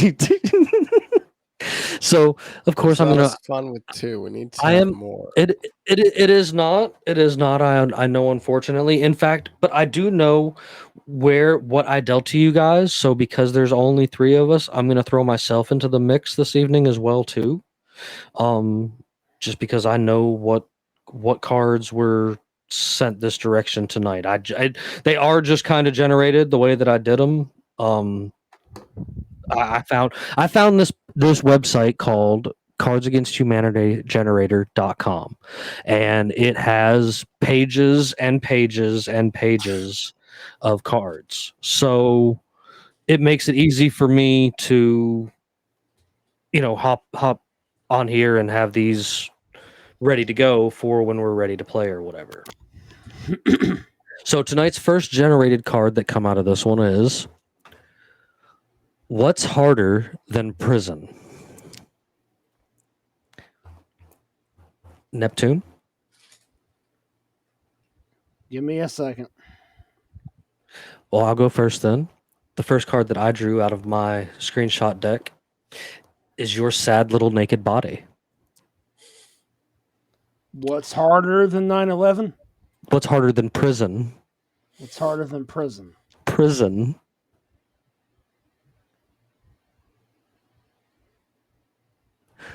So of course I'm gonna fun with 2. We need to I have am more. it is not. It is not. I know, unfortunately. In fact, but I do know what I dealt to you guys. So because there's only 3 of us, I'm gonna throw myself into the mix this evening as well too. Just because I know what cards were sent this direction tonight. They are just kind of generated the way that I did them. I found this website called cardsagainsthumanity.generator.com, and it has pages and pages and pages of cards. So it makes it easy for me to hop on here and have these ready to go for when we're ready to play or whatever. So tonight's first generated card that come out of this one is, what's harder than prison? Neptune? Give me a second. Well, I'll go first then. The first card that I drew out of my screenshot deck is your sad little naked body. What's harder than 9/11? What's harder than prison? What's harder than prison? Prison.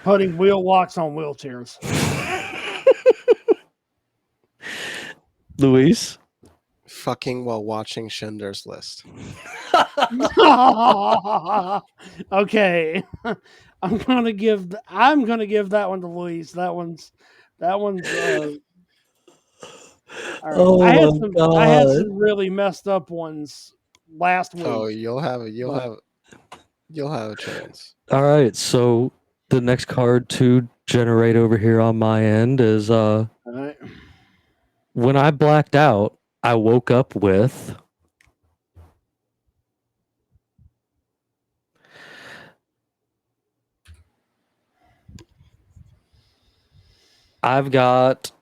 Putting wheel locks on wheelchairs. Luis? Fucking while watching Schindler's List. Okay. I'm gonna give that one to Luis. That one's all right. Oh I my had God. some really messed up ones last week. Oh, you'll have a chance. All right, so the next card to generate over here on my end is All right. when I blacked out, I woke up with I've got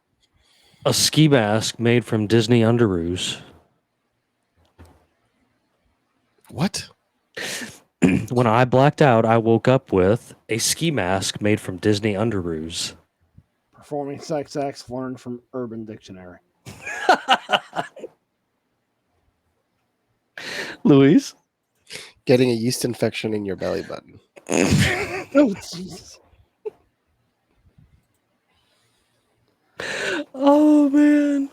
a ski mask made from Disney underoos. What? When I blacked out, I woke up with a ski mask made from Disney underoos. Performing sex acts learned from Urban Dictionary. Luis? Getting a yeast infection in your belly button. Oh, jeez. Oh, man.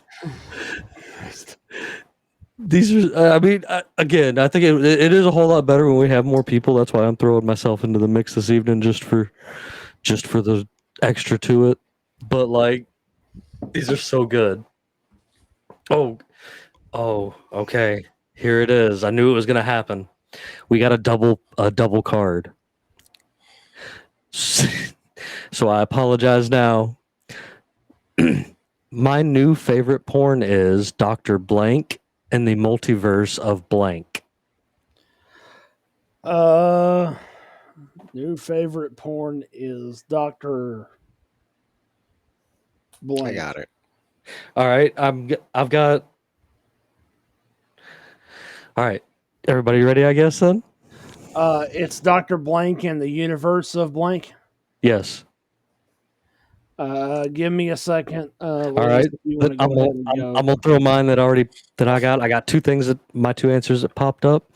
These are, I mean, again, I think it is a whole lot better when we have more people. That's why I'm throwing myself into the mix this evening, just for the extra to it. But like, these are so good. Oh, okay. Here it is. I knew it was gonna happen. We got a double card. So I apologize now. My new favorite porn is Dr. Blank and the Multiverse of Blank. New favorite porn is Dr. Blank. I got it. All right, I've got. All right, everybody ready? I guess then. It's Dr. Blank and the universe of Blank. Yes. Give me a second. All right, but I'm gonna throw mine that I got. I got two things my two answers that popped up.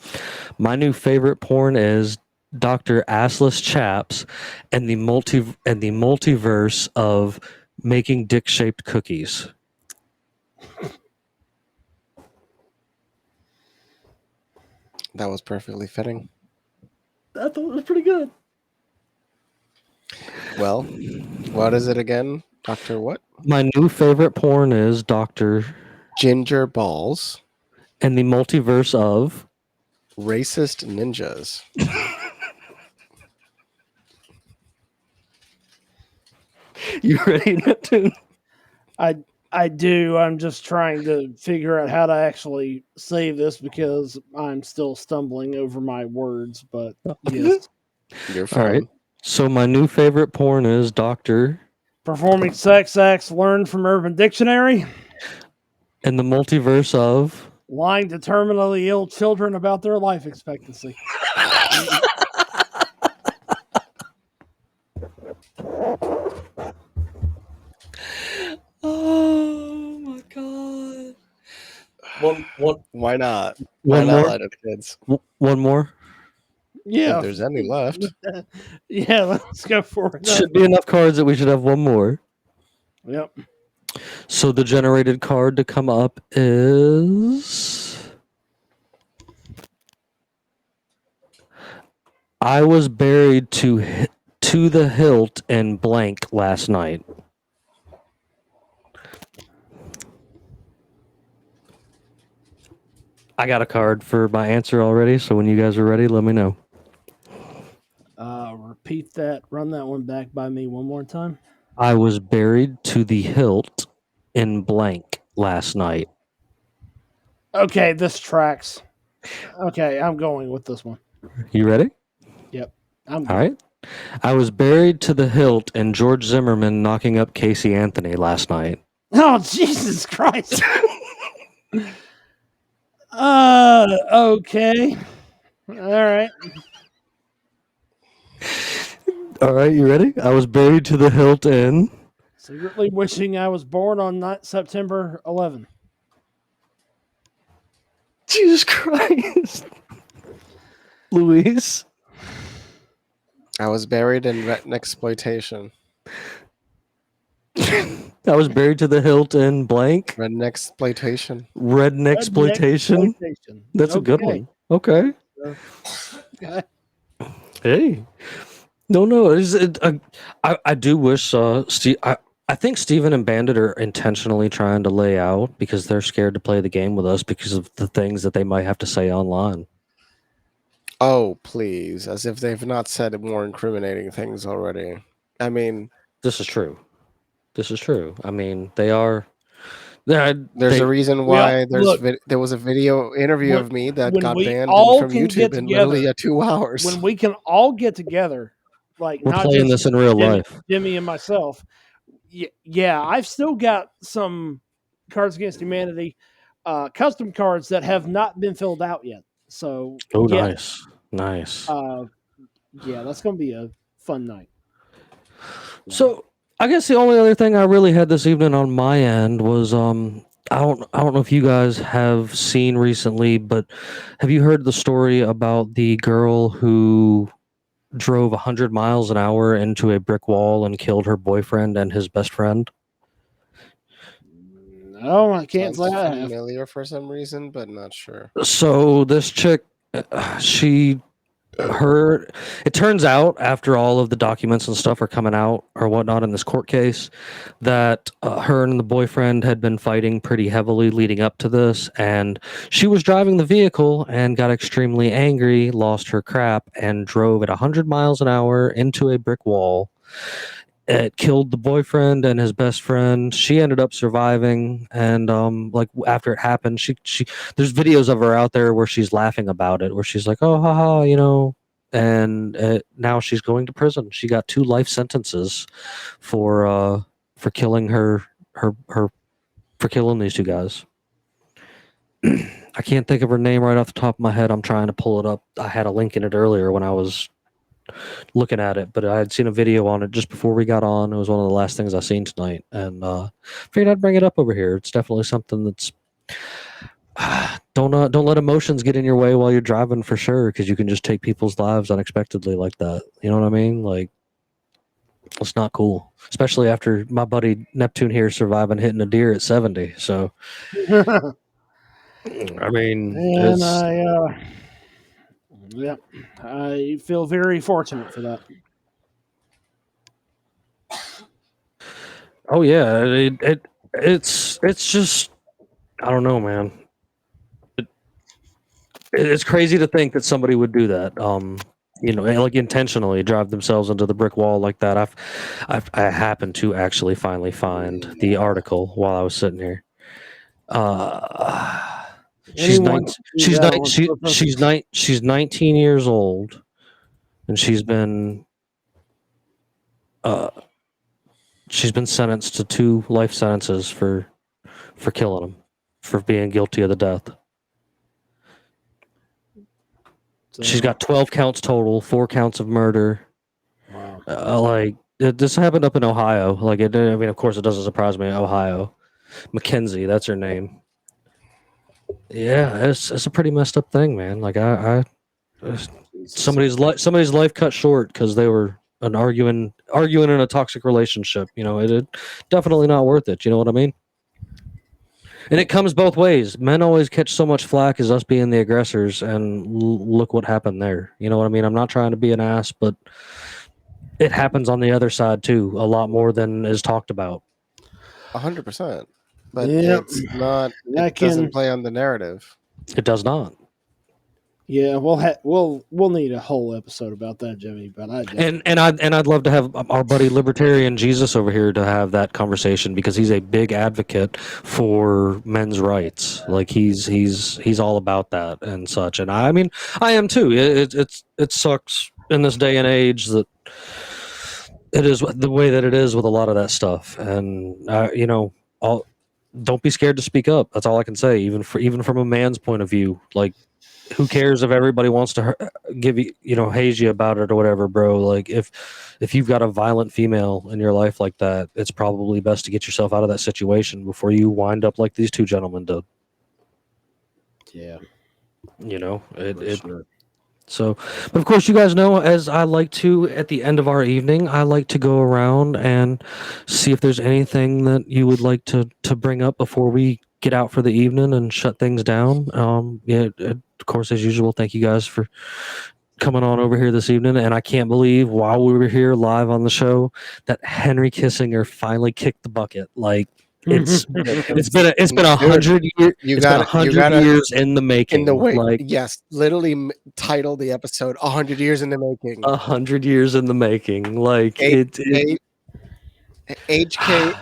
My new favorite porn is Dr. Assless Chaps and the multiverse of making dick-shaped cookies. That was perfectly fitting. I thought it was pretty good. Well, what is it again? Dr. what? My new favorite porn is Dr. Ginger Balls. and the multiverse of Racist Ninjas. You ready, Neptune? I do. I'm just trying to figure out how to actually save this because I'm still stumbling over my words. But yes, You're fine. All right. So my new favorite porn is Dr. performing sex acts learned from Urban Dictionary. and the multiverse of Lying to terminally ill children about their life expectancy. Oh my god. Why not? One Why not more? let it, kids? One more? Yeah. If there's any left. Yeah, let's go for it. Should be enough cards that we should have one more. Yep. So the generated card to come up is I was buried to the hilt in blank last night. I got a card for my answer already, so when you guys are ready, let me know. Repeat that. Run that one back by me one more time. I was buried to the hilt in blank last night. Okay, this tracks. Okay, I'm going with this one. You ready? Yep. I'm All right. I was buried to the hilt in George Zimmerman knocking up Casey Anthony last night. Oh, Jesus Christ. Okay. All right. All right, you ready? I was buried to the hilt in Secretly wishing I was born on September 11. Jesus Christ. Luis. I was buried in exploitation. I was buried to the hilt in blank. Redneck exploitation. Redneck exploitation. That's a good one. Okay. Okay. Hey. No. I do wish Steve. I think Steven and Bandit are intentionally trying to lay out because they're scared to play the game with us because of the things that they might have to say online. Oh, please. As if they've not said more incriminating things already. I mean, This is true. I mean, they are. there's a reason why look, there was a video interview when- of me that when got we banned all from can YouTube get in literally together- 2 hours. When we can all get together, like We're not playing just this in real life. Jimmy and myself. Yeah, I've still got some Cards Against Humanity custom cards that have not been filled out yet. So, Oh, yeah, nice. yeah, that's going to be a fun night. So I guess the only other thing I really had this evening on my end was I don't know if you guys have seen recently, but have you heard the story about the girl who drove 100 miles an hour into a brick wall and killed her boyfriend and his best friend? No, I can't Sounds say I have. familiar for some reason, but not sure. So this chick, it turns out after all of the documents and stuff are coming out or whatnot in this court case that her and the boyfriend had been fighting pretty heavily leading up to this, and she was driving the vehicle and got extremely angry, lost her crap, and drove at 100 miles an hour into a brick wall. It killed the boyfriend and his best friend. She ended up surviving, and like after it happened, she there's videos of her out there where she's laughing about it, where she's like, "Oh, haha," and now she's going to prison. She got 2 life sentences for killing her for killing these 2 guys. I can't think of her name right off the top of my head. I'm trying to pull it up. I had a link in it earlier when I was looking at it, but I had seen a video on it just before we got on. It was one of the last things I seen tonight, and figured I'd bring it up over here. It's definitely something that's don't let emotions get in your way while you're driving, for sure, because you can just take people's lives unexpectedly like that. You know what I mean? Like, it's not cool, especially after my buddy Neptune here surviving hitting a deer at 70. So, I mean, And I feel very fortunate for that. oh yeah, it's just, I don't know, man. It's crazy to think that somebody would do that. Like intentionally drive themselves into the brick wall like that. I happened to actually finally find the article while I was sitting here. She's Anyone 19, can do that on purpose. she's 19 years old, and she's been sentenced to 2 life sentences for killing him, for being guilty of the death. So, She's got 12 counts total, 4 counts of murder. wow. This happened up in Ohio. I mean, of course, it doesn't surprise me. Ohio, Mackenzie, that's her name. Yeah, it's a pretty messed up thing, man. Like somebody's life cut short because they were arguing in a toxic relationship. It definitely not worth it. You know what I mean? And it comes both ways. Men always catch so much flack as us being the aggressors, and look what happened there. You know what I mean? I'm not trying to be an ass, but it happens on the other side too, a lot more than is talked about. 100%. But Yep. it's not. I It doesn't can- play on the narrative. It does not. Yeah, we'll need a whole episode about that, Jimmy. But I'd love to have our buddy Libertarian Jesus over here to have that conversation, because he's a big advocate for men's rights. Like he's all about that and such. And I mean, I am too. It sucks in this day and age that it is the way that it is with a lot of that stuff. And don't be scared to speak up. That's all I can say. Even from a man's point of view, like, who cares if everybody wants to give you, haze you about it or whatever, bro? Like, if you've got a violent female in your life like that, it's probably best to get yourself out of that situation before you wind up like these 2 gentlemen did. yeah, Sure. So, but of course, you guys know, as I like to, at the end of our evening, I like to go around and see if there's anything that you would like to bring up before we get out for the evening and shut things down. Of course, as usual, thank you guys for coming on over here this evening. And I can't believe, while we were here live on the show, that Henry Kissinger finally kicked the bucket. Like, it's been 100 years. It's been 100 years in the making. In the wait, like, yes, literally title the episode 100 years in the making. 100 years in the making. Like, HK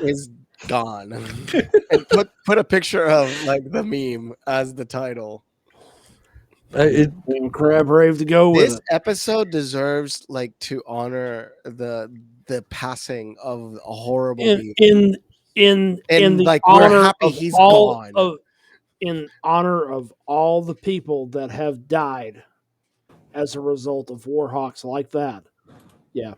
is gone. And put a picture of like the meme as the title. crab rave to go with This it. episode deserves like to honor the passing of a horrible being. In the like, honor we're happy of he's all gone. in honor of all the people that have died as a result of Warhawks like that. Yeah.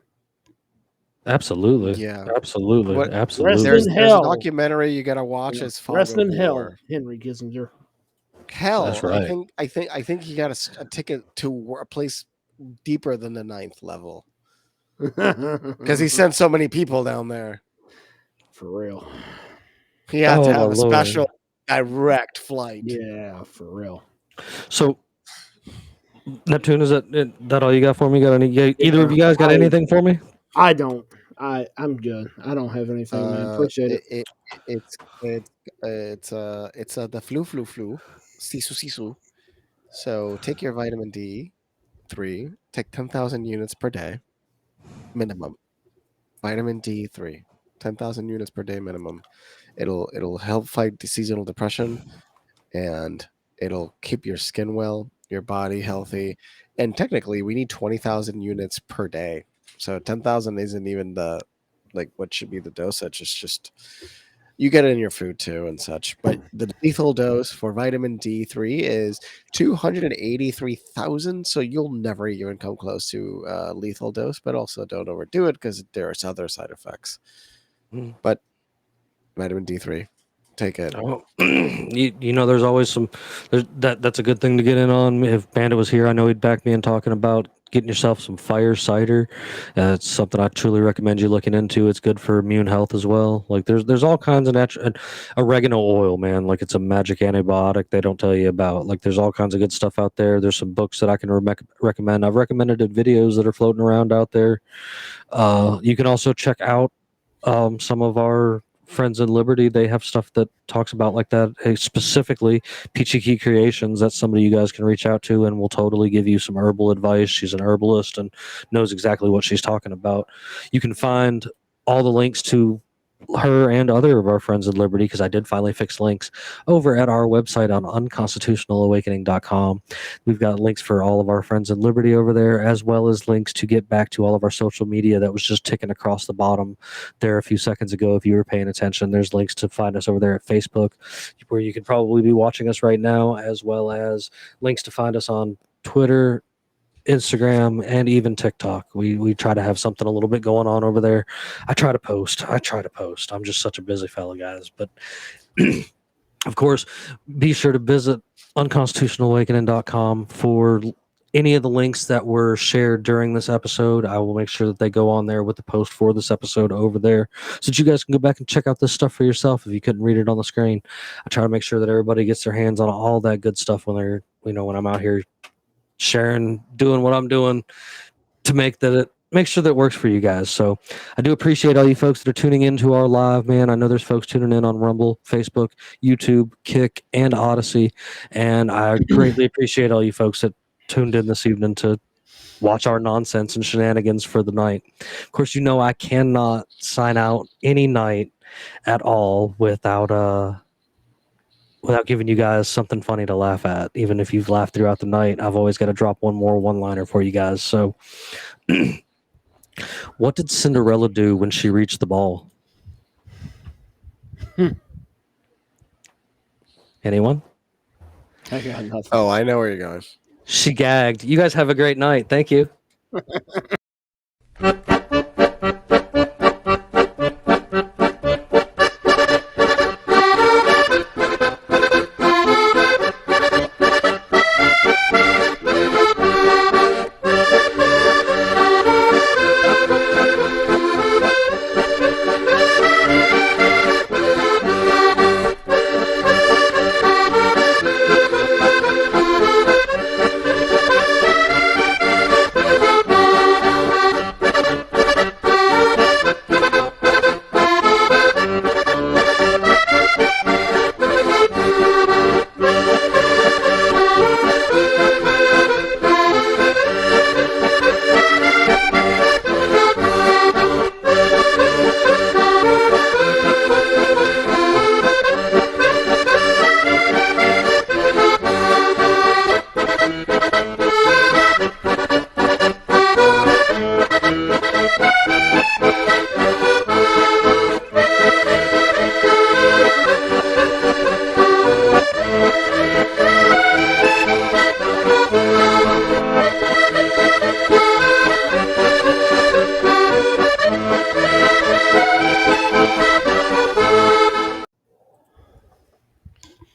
Absolutely. Yeah. Absolutely. What- Absolutely. There's hell. a documentary you gotta watch. Yeah. Is Fog Rest of in hell, War. Henry Kissinger. Hell, That's right. I think he got a ticket to a place deeper than the 9th level because he sent so many people down there. For real. You have to Oh, have my a Lord. special direct flight. Yeah, for real. So, Neptune, is that all you got for me? Got any? Either of you guys got I- anything for me? I don't. I'm good. I don't have anything, man. Appreciate it. It's the flu. Sisu. So take your vitamin D3. Take 10,000 units per day minimum. Vitamin D3, 10,000 units per day minimum. It'll help fight the seasonal depression, and it'll keep your skin well, your body healthy, and technically we need 20,000 units per day. So 10,000 isn't even the what should be the dosage. It's just you get it in your food too and such. But the lethal dose for vitamin D3 is 283,000. So you'll never even come close to lethal dose, but also don't overdo it because there's other side effects. Mm. But vitamin D3, take it. Oh, you know, there's always that's a good thing to get in on. If Bandit was here, I know he'd back me in talking about getting yourself some fire cider. It's something I truly recommend you looking into. It's good for immune health as well. Like there's all kinds of natural oregano oil, man. Like it's a magic antibiotic they don't tell you about. Like there's all kinds of good stuff out there. There's some books that I can recommend. I've recommended videos that are floating around out there. You can also check out some of our friends in Liberty. They have stuff that talks about like that. Specifically Peachy Key Creations, that's somebody you guys can reach out to and will totally give you some herbal advice. She's an herbalist and knows exactly what she's talking about. You can find all the links to her and other of our friends in Liberty, because I did finally fix links, over at our website on unconstitutionalawakening.com. We've got links for all of our friends in Liberty over there, as well as links to get back to all of our social media that was just ticking across the bottom there a few seconds ago. If you were paying attention, there's links to find us over there at Facebook, where you can probably be watching us right now, as well as links to find us on Twitter, Instagram, and even TikTok. We try to have something a little bit going on over there. I try to post. I'm just such a busy fella, guys. But of course, be sure to visit unconstitutionalawakening.com for any of the links that were shared during this episode. I will make sure that they go on there with the post for this episode over there, so that you guys can go back and check out this stuff for yourself if you couldn't read it on the screen. I try to make sure that everybody gets their hands on all that good stuff when they're, when I'm out here sharing, doing what I'm doing to make sure that it works for you guys. So I do appreciate all you folks that are tuning into our live, man. I know there's folks tuning in on Rumble, Facebook, YouTube, Kick, and Odyssey, and I greatly appreciate all you folks that tuned in this evening to watch our nonsense and shenanigans for the night. Of course, I cannot sign out any night at all without giving you guys something funny to laugh at. Even if you've laughed throughout the night, I've always got to drop one more one-liner for you guys. So what did Cinderella do when she reached the ball? Anyone? I got nothing. Oh, I know where you're going. She gagged. You guys have a great night. Thank you.